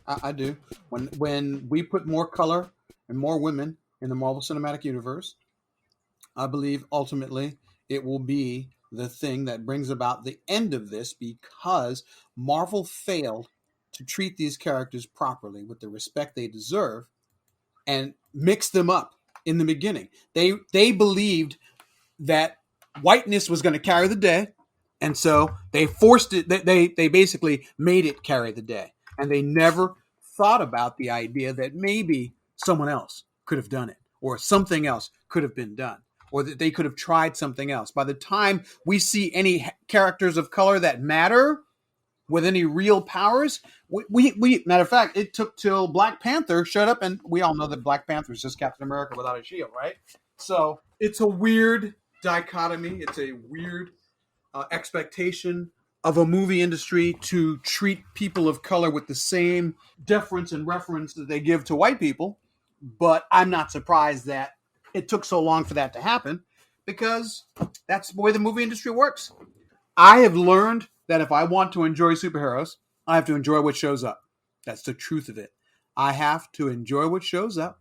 I do. When we put more color and more women in the Marvel Cinematic Universe, I believe ultimately it will be the thing that brings about the end of this, because Marvel failed to treat these characters properly with the respect they deserve and mix them up in the beginning. They believed that whiteness was going to carry the day, and so they forced it. They basically made it carry the day, and they never thought about the idea that maybe someone else could have done it, or something else could have been done, or that they could have tried something else. By the time we see any characters of color that matter with any real powers, we matter of fact, it took till Black Panther showed up, and we all know that Black Panther is just Captain America without a shield, right? So it's a weird dichotomy. It's a weird expectation of a movie industry to treat people of color with the same deference and reference that they give to white people. But I'm not surprised that it took so long for that to happen, because that's the way the movie industry works. I have learned that if I want to enjoy superheroes, I have to enjoy what shows up. That's the truth of it. I have to enjoy what shows up,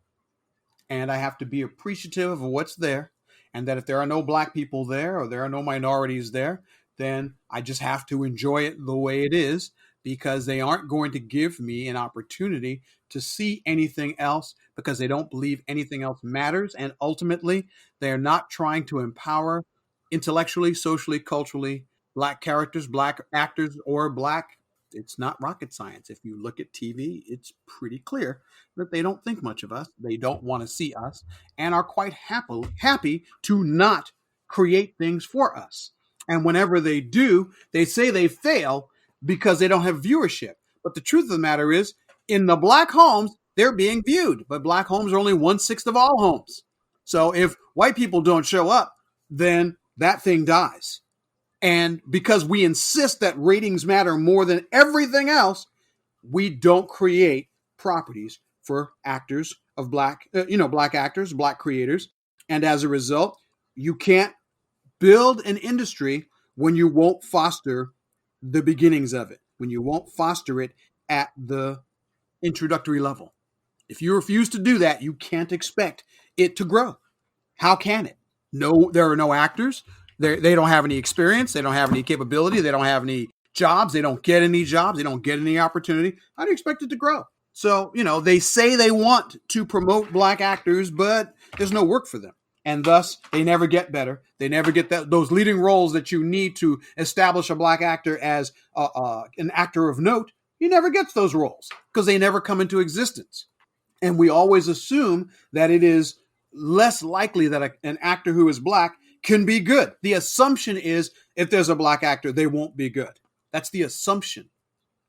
and I have to be appreciative of what's there. And that if there are no black people there, or there are no minorities there, then I just have to enjoy it the way it is, because they aren't going to give me an opportunity to see anything else, because they don't believe anything else matters. And ultimately, they're not trying to empower intellectually, socially, culturally, black characters, black actors, or black. It's not rocket science. If you look at TV, it's pretty clear that they don't think much of us. They don't want to see us, and are quite happy to not create things for us. And whenever they do, they say they fail because they don't have viewership. But the truth of the matter is, in the black homes, they're being viewed. But black homes are only 1/6 of all homes. So if white people don't show up, then that thing dies. And because we insist that ratings matter more than everything else, we don't create properties for actors of black actors, black creators. And as a result, you can't build an industry when you won't foster the beginnings of it, when you won't foster it at the introductory level. If you refuse to do that, you can't expect it to grow. How can it? No, there are no actors. They don't have any experience. They don't have any capability. They don't have any jobs. They don't get any jobs. They don't get any opportunity. How do you expect it to grow? So, they say they want to promote black actors, but there's no work for them. And thus, they never get better. They never get those leading roles that you need to establish a black actor as an actor of note. He never gets those roles because they never come into existence. And we always assume that it is less likely that an actor who is black can be good. The assumption is if there's a black actor, they won't be good. That's the assumption.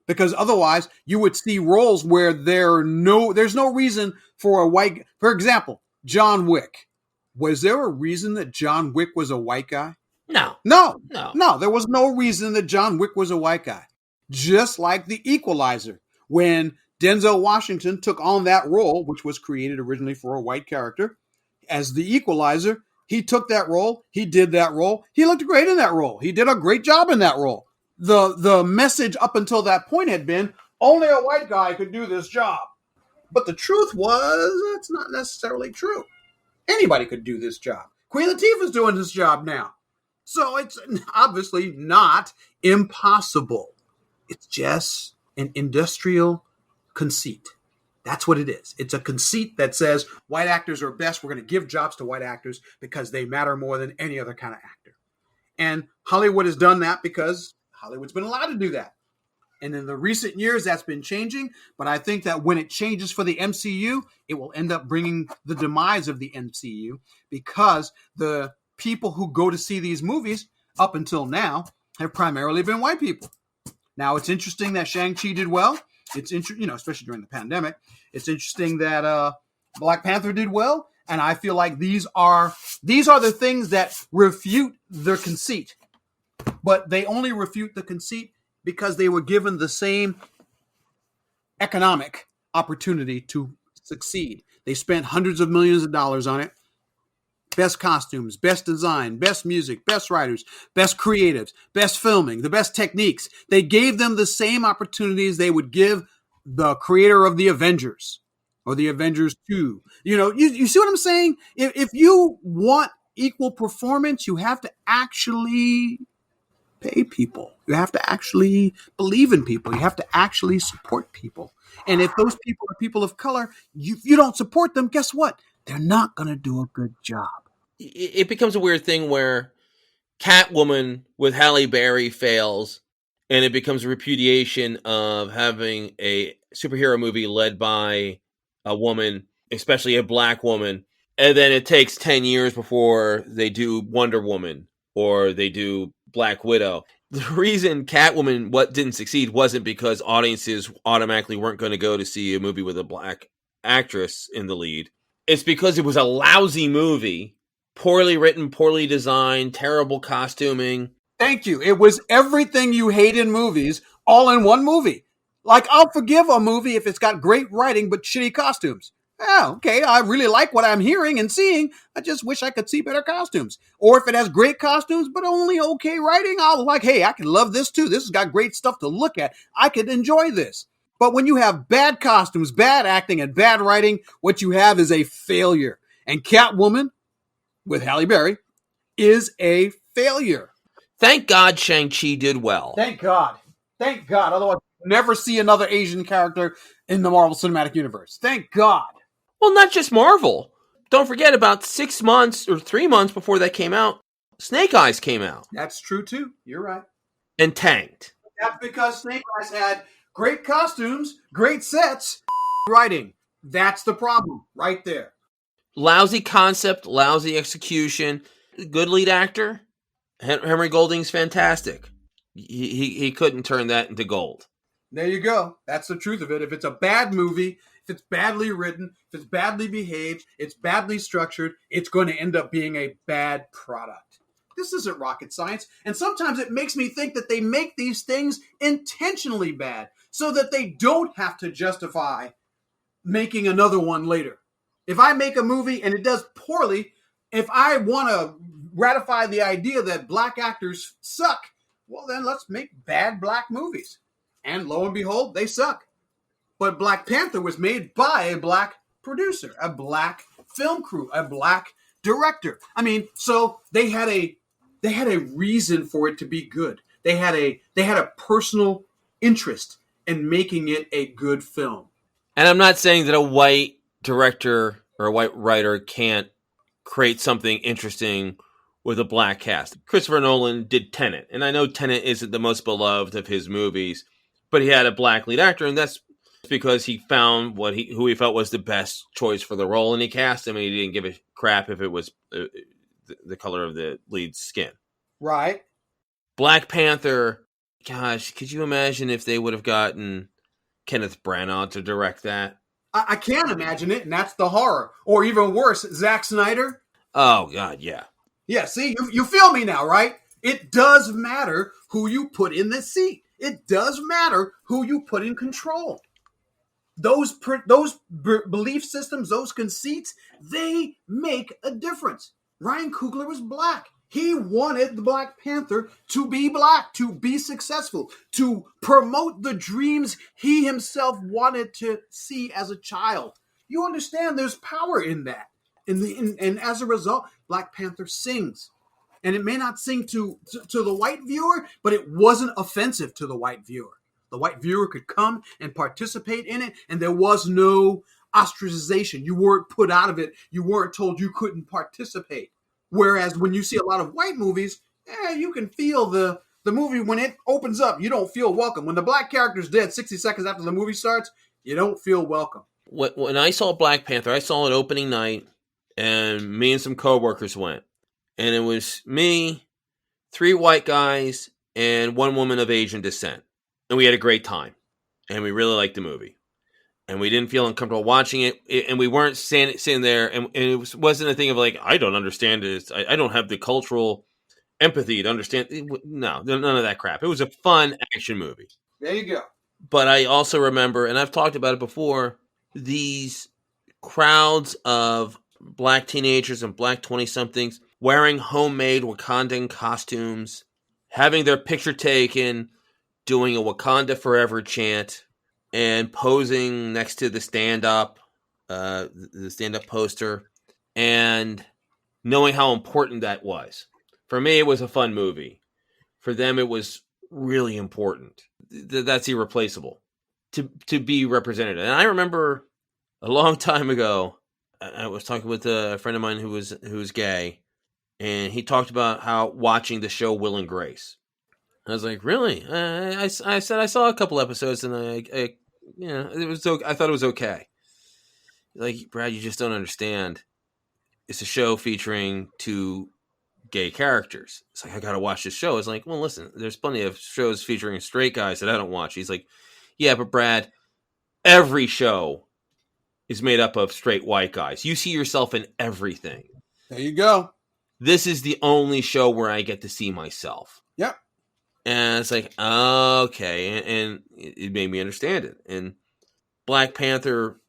Because otherwise, you would see roles where there's no reason for a white. For example, John Wick. Was there a reason that John Wick was a white guy? No. There was no reason that John Wick was a white guy. Just like The Equalizer, when Denzel Washington took on that role, which was created originally for a white character, as The Equalizer. He took that role. He did that role. He looked great in that role. He did a great job in that role. The message up until that point had been, only a white guy could do this job. But the truth was, that's not necessarily true. Anybody could do this job. Queen Latifah's doing this job now. So it's obviously not impossible. It's just an industrial conceit. That's what it is. It's a conceit that says white actors are best. We're going to give jobs to white actors because they matter more than any other kind of actor. And Hollywood has done that because Hollywood's been allowed to do that. And in the recent years, that's been changing. But I think that when it changes for the MCU, it will end up bringing the demise of the MCU, because the people who go to see these movies up until now have primarily been white people. Now, it's interesting that Shang-Chi did well. It's interesting, especially during the pandemic. It's interesting that Black Panther did well, and I feel like these are the things that refute the conceit. But they only refute the conceit because they were given the same economic opportunity to succeed. They spent hundreds of millions of dollars on it. Best costumes, best design, best music, best writers, best creatives, best filming, the best techniques. They gave them the same opportunities they would give the creator of the Avengers or the Avengers 2. You see what I'm saying? If you want equal performance, you have to actually pay people. You have to actually believe in people. You have to actually support people. And if those people are people of color, you don't support them, guess what? They're not going to do a good job. It becomes a weird thing where Catwoman with Halle Berry fails, and it becomes a repudiation of having a superhero movie led by a woman, especially a black woman. And then it takes 10 years before they do Wonder Woman or they do Black Widow. The reason Catwoman didn't succeed wasn't because audiences automatically weren't going to go to see a movie with a black actress in the lead. It's because it was a lousy movie, poorly written, poorly designed, terrible costuming. Thank you. It was everything you hate in movies, all in one movie. Like, I'll forgive a movie if it's got great writing but shitty costumes. Yeah, okay, I really like what I'm hearing and seeing. I just wish I could see better costumes. Or if it has great costumes but only okay writing, I'll like, hey, I can love this too. This has got great stuff to look at. I could enjoy this. But when you have bad costumes, bad acting, and bad writing, what you have is a failure. And Catwoman, with Halle Berry, is a failure. Thank God Shang-Chi did well. Thank God. Thank God. Otherwise, we'll never see another Asian character in the Marvel Cinematic Universe. Thank God. Well, not just Marvel. Don't forget, about 6 months or 3 months before that came out, Snake Eyes came out. That's true, too. You're right. And tanked. That's because Snake Eyes had great costumes, great sets, writing. That's the problem right there. Lousy concept, lousy execution. Good lead actor. Henry Golding's fantastic. He couldn't turn that into gold. There you go. That's the truth of it. If it's a bad movie, if it's badly written, if it's badly behaved, it's badly structured, it's going to end up being a bad product. This isn't rocket science. And sometimes it makes me think that they make these things intentionally bad so that they don't have to justify making another one later. If I make a movie and it does poorly, if I want to ratify the idea that black actors suck, well, then let's make bad black movies. And lo and behold, they suck. But Black Panther was made by a black producer, a black film crew, a black director. I mean, so they had a reason for it to be good. They had a personal interest in making it a good film. And I'm not saying that a white director or a white writer can't create something interesting with a black cast. Christopher Nolan did Tenet, and I know Tenet isn't the most beloved of his movies, but he had a black lead actor, and that's because he found who he felt was the best choice for the role, and he cast him, and he didn't give a crap if it was the color of the lead's skin. Right. Black Panther, gosh, could you imagine if they would have gotten Kenneth Branagh to direct that? I can't imagine it, and that's the horror. Or even worse, Zack Snyder. Oh, God, yeah. Yeah, see, you feel me now, right? It does matter who you put in the seat. It does matter who you put in control. Those belief systems, those conceits, they make a difference. Ryan Coogler was black. He wanted the Black Panther to be black, to be successful, to promote the dreams he himself wanted to see as a child. You understand there's power in that. And as a result, Black Panther sings. And it may not sing to the white viewer, but it wasn't offensive to the white viewer. The white viewer could come and participate in it, and there was no ostracization. You weren't put out of it. You weren't told you couldn't participate. Whereas when you see a lot of white movies, you can feel the movie when it opens up. You don't feel welcome. When the black character's dead 60 seconds after the movie starts, you don't feel welcome. When I saw Black Panther, I saw it opening night, and me and some coworkers went. And it was me, 3 white guys, and 1 woman of Asian descent. And we had a great time. And we really liked the movie. And we didn't feel uncomfortable watching it. And we weren't sitting there. And it wasn't a thing of like, I don't understand this. I don't have the cultural empathy to understand. No, none of that crap. It was a fun action movie. There you go. But I also remember, and I've talked about it before, these crowds of black teenagers and black 20-somethings wearing homemade Wakandan costumes, having their picture taken, doing a Wakanda Forever chant, and posing next to the stand-up poster. And knowing how important that was. For me, it was a fun movie. For them, it was really important. That's irreplaceable to be represented. And I remember a long time ago, I was talking with a friend of mine who was gay, and he talked about how watching the show Will and Grace. I was like, really? I said I saw a couple episodes, and it was. I thought it was okay. Like, Brad, you just don't understand. It's a show featuring two gay characters. It's like, I gotta watch this show. It's like, well, listen, there's plenty of shows featuring straight guys that I don't watch. He's like, yeah, but Brad, every show is made up of straight white guys. You see yourself in everything. There you go. This is the only show where I get to see myself. Yep. And it's like, okay. And it made me understand it. And Black Panther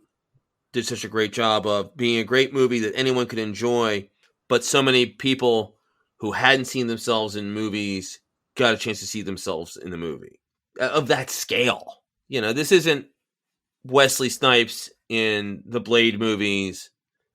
did such a great job of being a great movie that anyone could enjoy, but so many people who hadn't seen themselves in movies got a chance to see themselves in the movie of that scale. You know, this isn't Wesley Snipes in the Blade movies,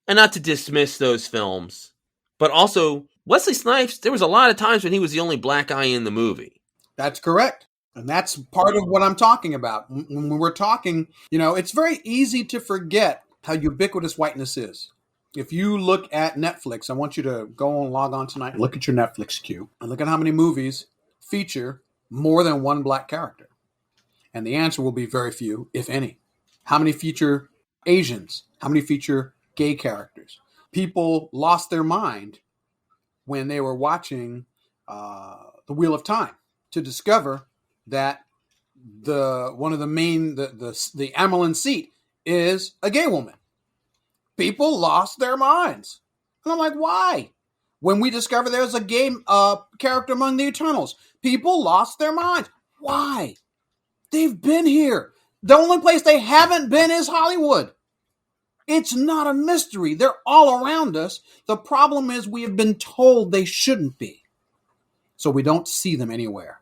and not to dismiss those films, but also Wesley Snipes, there was a lot of times when he was the only black guy in the movie. That's correct. And that's part of what I'm talking about. When we're talking, it's very easy to forget how ubiquitous whiteness is. If you look at Netflix, I want you to go and log on tonight and look at your Netflix queue and look at how many movies feature more than one black character. And the answer will be very few, if any. How many feature Asians? How many feature gay characters? People lost their mind when they were watching The Wheel of Time to discover that one of the main, the Amelin seat is a gay woman. People lost their minds. And I'm like, why? When we discover there's a gay character among the Eternals, people lost their minds. Why? They've been here. The only place they haven't been is Hollywood. It's not a mystery. They're all around us. The problem is we have been told they shouldn't be. So we don't see them anywhere.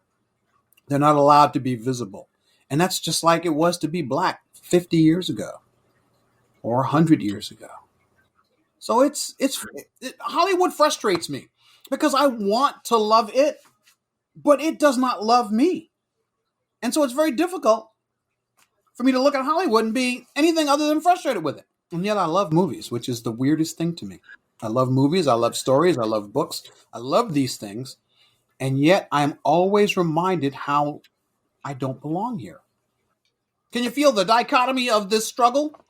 They're not allowed to be visible. And that's just like it was to be black 50 years ago or 100 years ago. So Hollywood frustrates me because I want to love it, but it does not love me. And so it's very difficult for me to look at Hollywood and be anything other than frustrated with it. And yet I love movies, which is the weirdest thing to me. I love movies. I love stories. I love books. I love these things. And yet I'm always reminded how I don't belong here. Can you feel the dichotomy of this struggle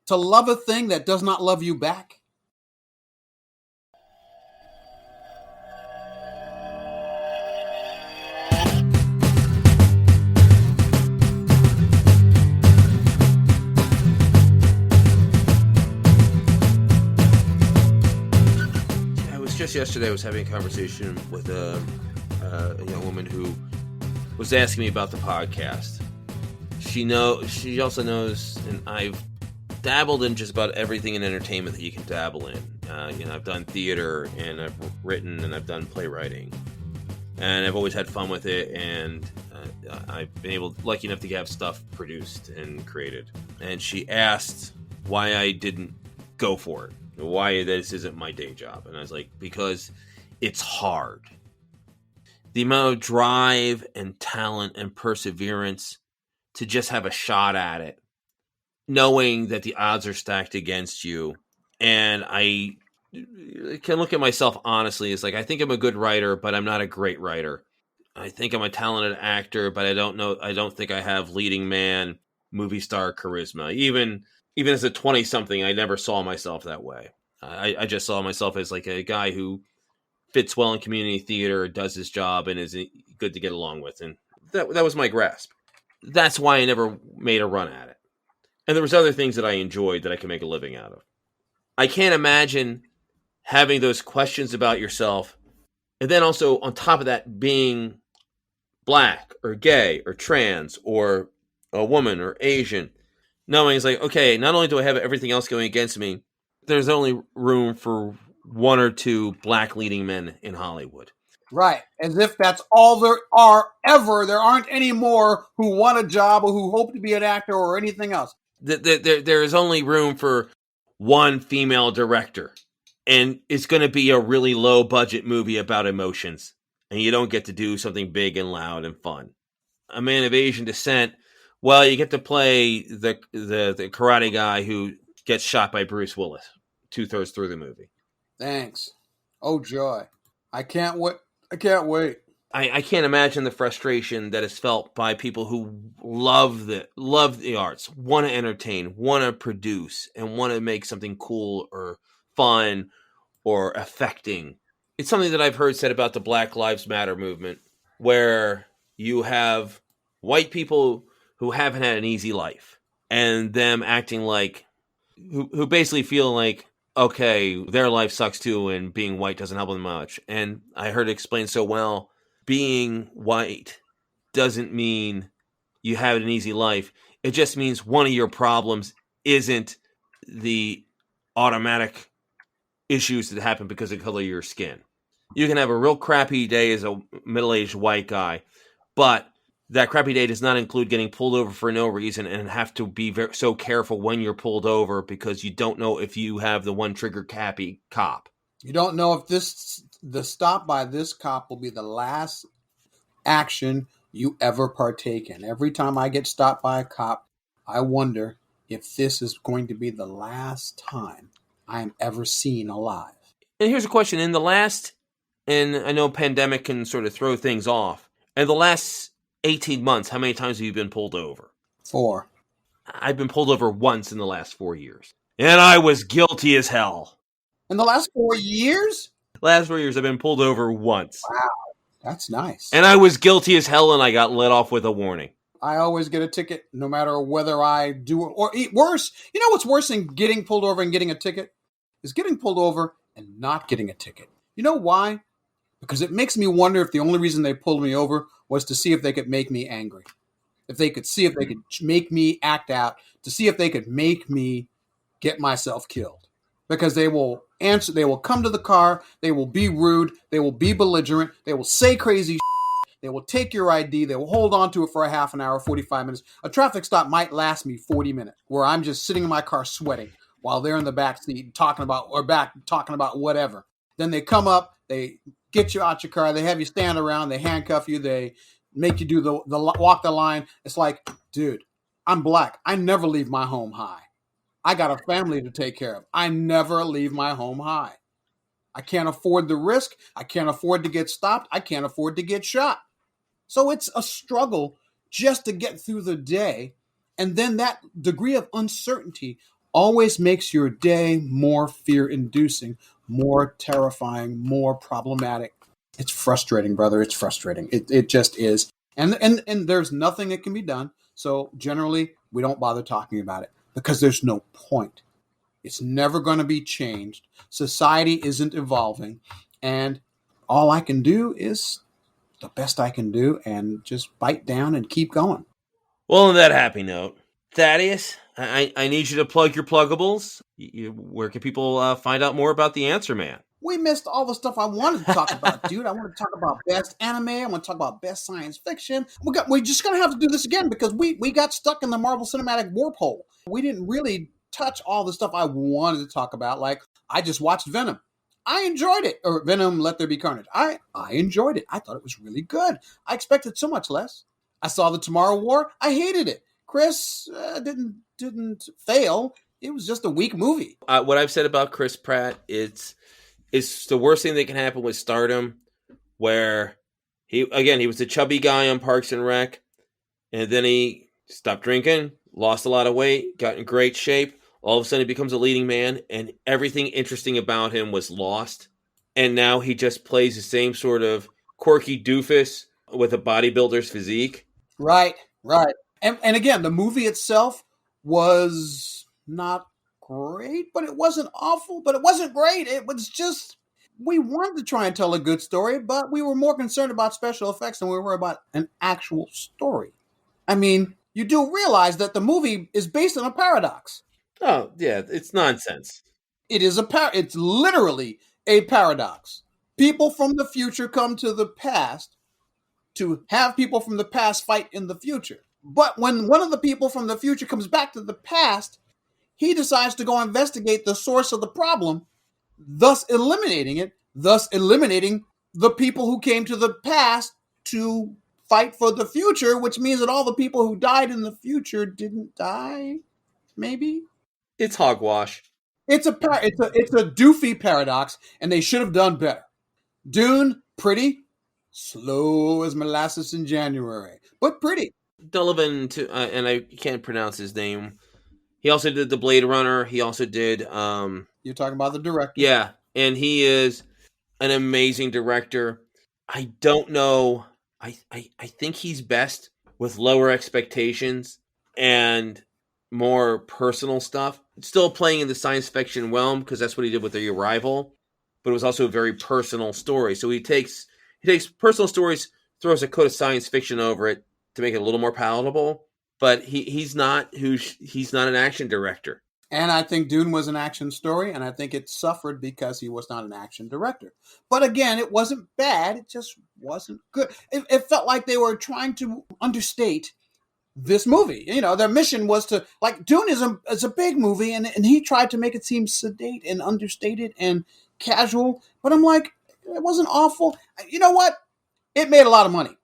to love a thing that does not love you back? Just yesterday, I was having a conversation with a young woman who was asking me about the podcast. She also knows, and I've dabbled in just about everything in entertainment that you can dabble in. I've done theater, and I've written, and I've done playwriting, and I've always had fun with it. And I've been lucky enough to have stuff produced and created. And she asked why I didn't go for it. Why this isn't my day job. And I was like, because it's hard. The amount of drive and talent and perseverance to just have a shot at it, knowing that the odds are stacked against you. And I can look at myself honestly. It's like, I think I'm a good writer, but I'm not a great writer. I think I'm a talented actor, but I don't think I have leading man, movie star charisma. Even as a 20-something, I never saw myself that way. I just saw myself as like a guy who fits well in community theater, does his job, and is good to get along with. And that was my grasp. That's why I never made a run at it. And there was other things that I enjoyed that I could make a living out of. I can't imagine having those questions about yourself, and then also on top of that being black or gay or trans or a woman or Asian. Knowing it's like, okay, not only do I have everything else going against me, there's only room for one or two black leading men in Hollywood. Right. As if that's all there are ever. There aren't any more who want a job or who hope to be an actor or anything else. There is only room for one female director. and it's going to be a really low budget movie about emotions, and you don't get to do something big and loud and fun. A Man of Asian descent, well, you get to play the karate guy who gets shot by Bruce Willis 2/3 through the movie. Thanks. Oh, joy. I can't wait. I can't wait. I can't imagine the frustration that is felt by people who love the arts, want to entertain, want to produce, and want to make something cool or fun or affecting. It's something that I've heard said about the Black Lives Matter movement, where you have white people who haven't had an easy life and them acting like, who basically feel like, okay, their life sucks too and being white doesn't help them much. And I heard it explained so well, being white doesn't mean you have an easy life. It just means one of your problems isn't the automatic issues that happen because of the color of your skin. You can have a real crappy day as a middle-aged white guy, but that crappy day does not include getting pulled over for no reason and have to be so careful when you're pulled over because you don't know if you have the one trigger happy cop. You don't know if the stop by this cop will be the last action you ever partake in. Every time I get stopped by a cop, I wonder if this is going to be the last time I am ever seen alive. And here's a question. And I know pandemic can sort of throw things off. In the last 18 months, how many times have you been pulled over? 4. I've been pulled over once in the last 4 years. And I was guilty as hell. In the last 4 years? Last 4 years, I've been pulled over once. Wow, that's nice. And I was guilty as hell, and I got let off with a warning. I always get a ticket, no matter whether I do it or eat worse. You know what's worse than getting pulled over and getting a ticket? Is getting pulled over and not getting a ticket. You know why? Because it makes me wonder if the only reason they pulled me over was to see if they could make me angry. If they could see if they could make me act out, to see if they could make me get myself killed. Because they will come to the car, they will be rude, they will be belligerent, they will say crazy shit, they will take your ID, they will hold on to it for a half an hour, 45 minutes. A traffic stop might last me 40 minutes, where I'm just sitting in my car sweating while they're in the back seat talking about whatever. Then they come up, they get you out your car, they have you stand around, they handcuff you, they make you do the walk the line. It's like, dude, I'm black. I never leave my home high. I got a family to take care of. I never leave my home high. I can't afford the risk. I can't afford to get stopped. I can't afford to get shot. So it's a struggle just to get through the day. And then that degree of uncertainty always makes your day more fear-inducing, more terrifying, more problematic. It's frustrating, brother. It's frustrating. It just is. And there's nothing that can be done. So generally, we don't bother talking about it because there's no point. It's never going to be changed. Society isn't evolving. And all I can do is the best I can do and just bite down and keep going. Well, on that happy note, Thaddeus, I need you to plug your pluggables. Where can people find out more about the Answer Man? We missed all the stuff I wanted to talk about, dude. I want to talk about best anime. I want to talk about best science fiction. We're just going to have to do this again because we got stuck in the Marvel Cinematic Warp Hole. We didn't really touch all the stuff I wanted to talk about. Like, I just watched Venom. I enjoyed it. Or Venom, Let There Be Carnage. I enjoyed it. I thought it was really good. I expected so much less. I saw the Tomorrow War. I hated it. Chris didn't fail. It was just a weak movie. What I've said about Chris Pratt, it's the worst thing that can happen with stardom, where he was the chubby guy on Parks and Rec, and then he stopped drinking, lost a lot of weight, got in great shape. All of a sudden he becomes a leading man, and everything interesting about him was lost. And now he just plays the same sort of quirky doofus with a bodybuilder's physique. Right. And again, the movie itself was not great, but it wasn't awful, but it wasn't great. It was just, we wanted to try and tell a good story, but we were more concerned about special effects than we were about an actual story. I mean, you do realize that the movie is based on a paradox. Oh, yeah, it's nonsense. It's literally a paradox. People from the future come to the past to have people from the past fight in the future. But when one of the people from the future comes back to the past, he decides to go investigate the source of the problem thus eliminating it, thus eliminating the people who came to the past to fight for the future, which means that all the people who died in the future didn't die, maybe? It's hogwash. It's a doofy paradox, and they should have done better. Dune, pretty, slow as molasses in January, but pretty. Delavan, and I can't pronounce his name. He also did the Blade Runner. He also did. You're talking about the director. Yeah, and he is an amazing director. I don't know. I think he's best with lower expectations and more personal stuff. Still playing in the science fiction realm because that's what he did with The Arrival, but it was also a very personal story. So he takes personal stories, throws a coat of science fiction over it to make it a little more palatable. But he's not an action director. And I think Dune was an action story, and I think it suffered because he was not an action director. But again, it wasn't bad. It just wasn't good. It felt like they were trying to understate this movie. You know, their mission was to, like, Dune is a big movie, and he tried to make it seem sedate and understated and casual. But I'm like, it wasn't awful. You know what? It made a lot of money.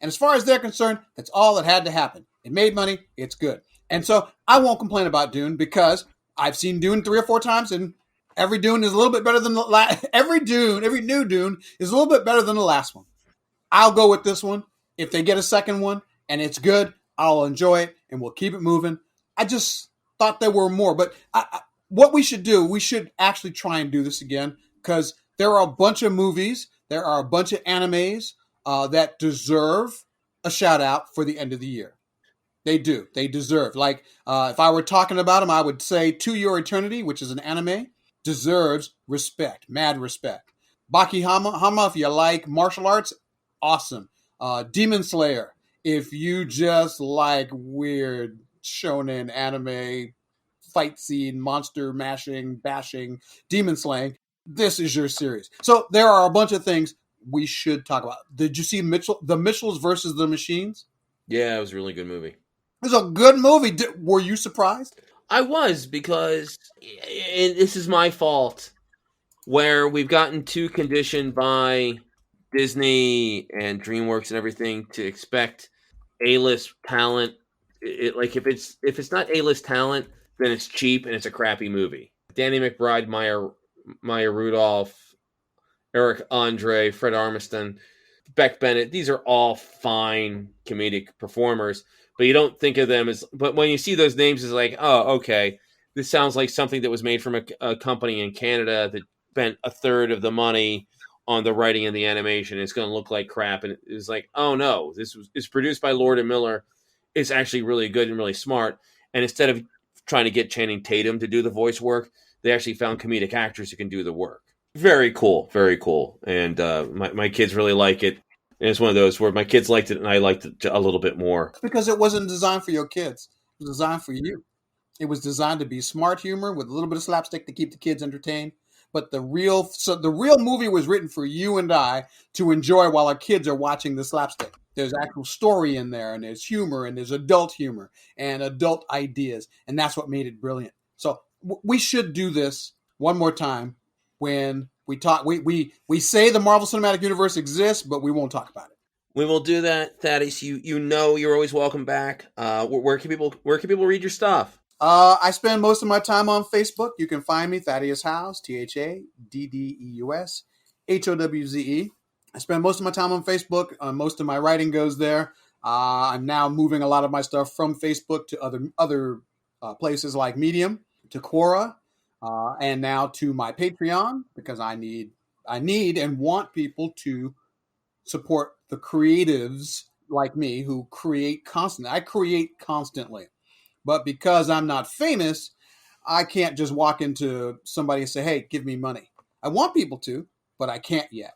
And as far as they're concerned, that's all that had to happen. It made money. It's good. And so I won't complain about Dune because I've seen Dune 3 or 4 times, and every Dune is a little bit better than every new Dune is a little bit better than the last one. I'll go with this one. If they get a second one and it's good, I'll enjoy it and we'll keep it moving. I just thought there were more, but what we should do, we should actually try and do this again because there are a bunch of movies, there are a bunch of animes that deserve a shout out for the end of the year. They do. They deserve. Like, if I were talking about them, I would say To Your Eternity, which is an anime, deserves respect. Mad respect. Baki Hama, if you like martial arts, awesome. Demon Slayer, if you just like weird shonen anime, fight scene, monster mashing, bashing, demon slaying, this is your series. So there are a bunch of things we should talk about. Did you see the Mitchells versus the Machines? Yeah, it was a really good movie. It was a good movie. Were you surprised? I was, because, and this is my fault, where we've gotten too conditioned by Disney and DreamWorks and everything to expect A-list talent. Like if it's not A-list talent, then it's cheap and it's a crappy movie. Danny McBride, Maya Rudolph, Eric Andre, Fred Armisen, Beck Bennett, these are all fine comedic performers, but you don't think of them as, but when you see those names, it's like, oh, okay, this sounds like something that was made from a company in Canada that spent a third of the money on the writing and the animation. It's going to look like crap. And it's like, oh no, it's produced by Lord and Miller. It's actually really good and really smart. And instead of trying to get Channing Tatum to do the voice work, they actually found comedic actors who can do the work. Very cool. Very cool. And my kids really like it. And it's one of those where my kids liked it and I liked it a little bit more. Because it wasn't designed for your kids. It was designed for you. It was designed to be smart humor with a little bit of slapstick to keep the kids entertained. But the real movie was written for you and I to enjoy while our kids are watching the slapstick. There's actual story in there, and there's humor, and there's adult humor and adult ideas. And that's what made it brilliant. So we should do this one more time when we talk. We say the Marvel Cinematic Universe exists, but we won't talk about it. We will do that, Thaddeus. You know you're always welcome back. Where can people read your stuff? I spend most of my time on Facebook. You can find me, Thaddeus Howze, THADDEUS, HOWZE. I spend most of my time on Facebook. Most of my writing goes there. I'm now moving a lot of my stuff from Facebook to other places like Medium, to Quora, and now to my Patreon, because I need and want people to support the creatives like me who create constantly. I create constantly. But because I'm not famous, I can't just walk into somebody and say, hey, give me money. I want people to, but I can't yet.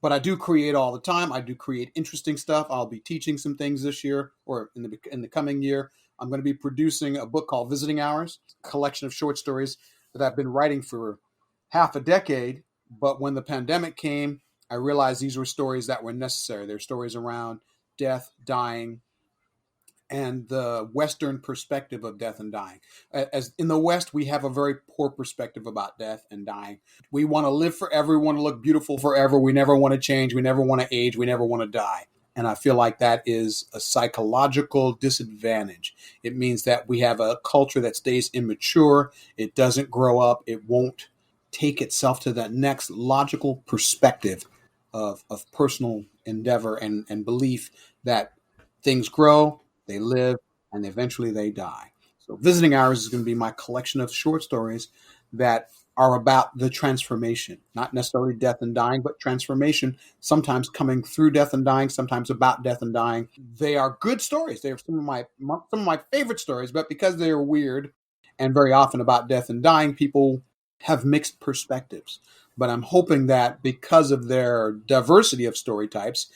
But I do create all the time. I do create interesting stuff. I'll be teaching some things this year or in the coming year. I'm going to be producing a book called Visiting Hours, a collection of short stories that I've been writing for half a decade. But when the pandemic came, I realized these were stories that were necessary. They're stories around death, dying, and the Western perspective of death and dying. As in the West, we have a very poor perspective about death and dying. We want to live forever. We want to look beautiful forever. We never want to change. We never want to age. We never want to die. And I feel like that is a psychological disadvantage. It means that we have a culture that stays immature. It doesn't grow up. It won't take itself to that next logical perspective of personal endeavor and belief that things grow, they live, and eventually they die. So Visiting Hours is going to be my collection of short stories that are about the transformation, not necessarily death and dying, but transformation, sometimes coming through death and dying, sometimes about death and dying. They are good stories. They are some of my favorite stories, but because they are weird and very often about death and dying, people have mixed perspectives. But I'm hoping that because of their diversity of story types,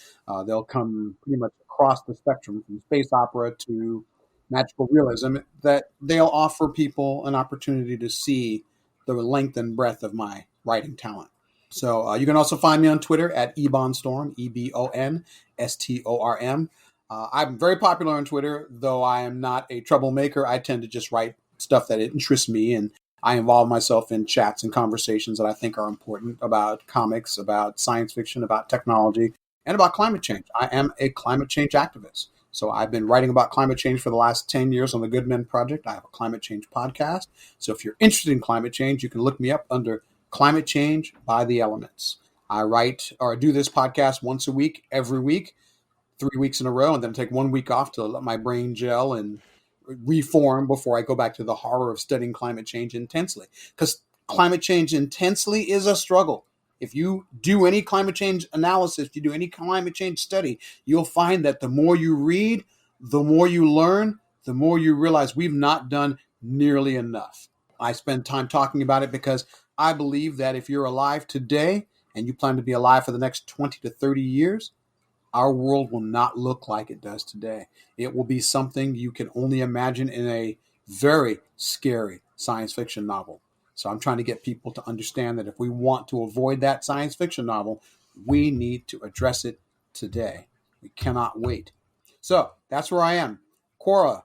they'll come pretty much across the spectrum from space opera to magical realism, that they'll offer people an opportunity to see the length and breadth of my writing talent. So you can also find me on Twitter at ebonstorm, EBONSTORM. I'm very popular on Twitter, though I am not a troublemaker. I tend to just write stuff that interests me, and I involve myself in chats and conversations that I think are important about comics, about science fiction, about technology, and about climate change. I am a climate change activist. So I've been writing about climate change for the last 10 years on the Good Men Project. I have a climate change podcast. So if you're interested in climate change, you can look me up under Climate Change by the Elements. I write or do this podcast once a week, every week, 3 weeks in a row, and then take 1 week off to let my brain gel and reform before I go back to the horror of studying climate change intensely. Because climate change intensely is a struggle. If you do any climate change analysis, you do any climate change study, you'll find that the more you read, the more you learn, the more you realize we've not done nearly enough. I spend time talking about it because I believe that if you're alive today and you plan to be alive for the next 20 to 30 years, our world will not look like it does today. It will be something you can only imagine in a very scary science fiction novel. So I'm trying to get people to understand that if we want to avoid that science fiction novel, we need to address it today. We cannot wait. So that's where I am. Quora,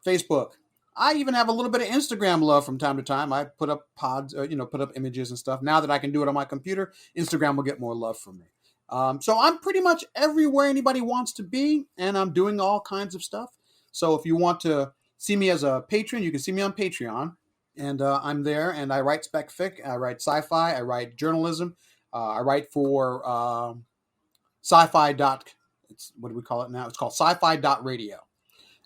Facebook. I even have a little bit of Instagram love from time to time. I put up put up images and stuff. Now that I can do it on my computer, Instagram will get more love from me. So I'm pretty much everywhere anybody wants to be, and I'm doing all kinds of stuff. So if you want to see me as a patron, you can see me on Patreon. And I'm there, and I write spec fic, I write sci-fi, I write journalism, I write for sci-fi what do we call it now? It's called sci-fi.radio.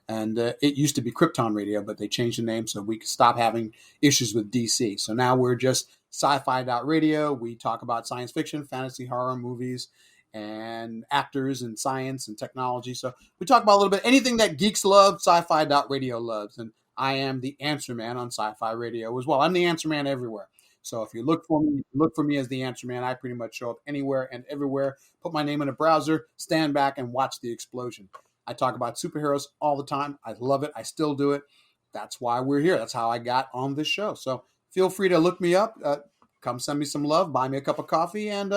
And it used to be Krypton Radio, but they changed the name so we could stop having issues with DC. So now we're just sci-fi.radio. We talk about science fiction, fantasy, horror, movies, and actors and science and technology. So we talk about a little bit anything that geeks love, sci-fi.radio loves. And I am the Answer Man on Sci-Fi Radio as well. I'm the Answer Man everywhere. So if you look for me as the Answer Man. I pretty much show up anywhere and everywhere. Put my name in a browser, stand back, and watch the explosion. I talk about superheroes all the time. I love it. I still do it. That's why we're here. That's how I got on this show. So feel free to look me up. Come send me some love. Buy me a cup of coffee. And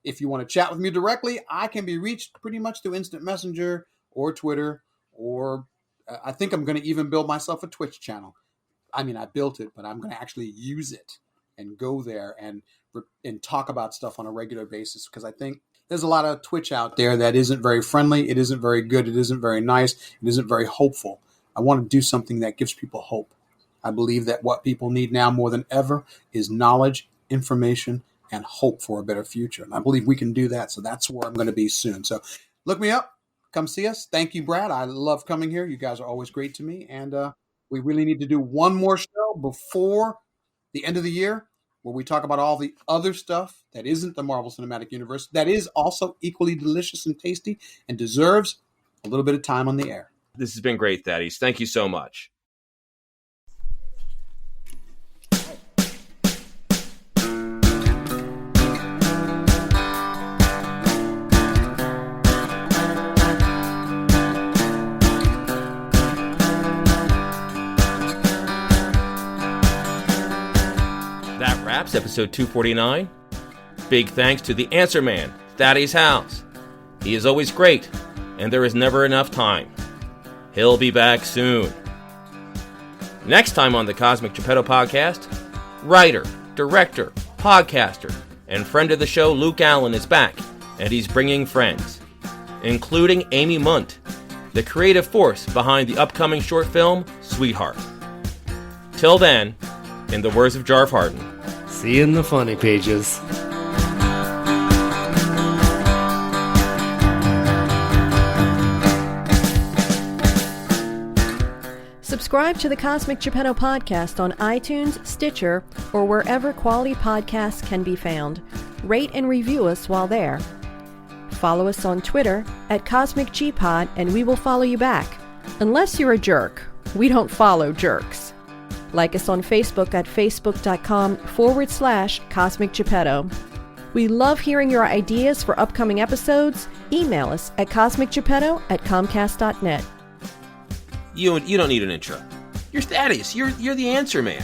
if you want to chat with me directly, I can be reached pretty much through Instant Messenger or Twitter, or I think I'm going to even build myself a Twitch channel. I mean, I built it, but I'm going to actually use it and go there and talk about stuff on a regular basis, because I think there's a lot of Twitch out there that isn't very friendly. It isn't very good. It isn't very nice. It isn't very hopeful. I want to do something that gives people hope. I believe that what people need now more than ever is knowledge, information, and hope for a better future. And I believe we can do that. So that's where I'm going to be soon. So look me up. Come see us. Thank you, Brad. I love coming here. You guys are always great to me. And we really need to do one more show before the end of the year where we talk about all the other stuff that isn't the Marvel Cinematic Universe, that is also equally delicious and tasty and deserves a little bit of time on the air. This has been great, Thaddeus. Thank you so much. Wraps episode 249. Big thanks to the Answer Man, Thaddeus Howze. He is always great, and there is never enough time. He'll be back soon. Next time on the Cosmic Geppetto Podcast, writer, director, podcaster, and friend of the show Luke Allen is back, and he's bringing friends, including Amy Munt, the creative force behind the upcoming short film, Sweetheart. Till then, in the words of Jarve Harden, see you in the funny pages. Subscribe to the Cosmic Geppetto Podcast on iTunes, Stitcher, or wherever quality podcasts can be found. Rate and review us while there. Follow us on Twitter at CosmicGPod, and we will follow you back. Unless you're a jerk. We don't follow jerks. Like us on Facebook at facebook.com/Cosmic Geppetto. We love hearing your ideas for upcoming episodes. Email us at cosmicgeppetto@comcast.net. You don't need an intro. You're Thaddeus. You're the Answer Man.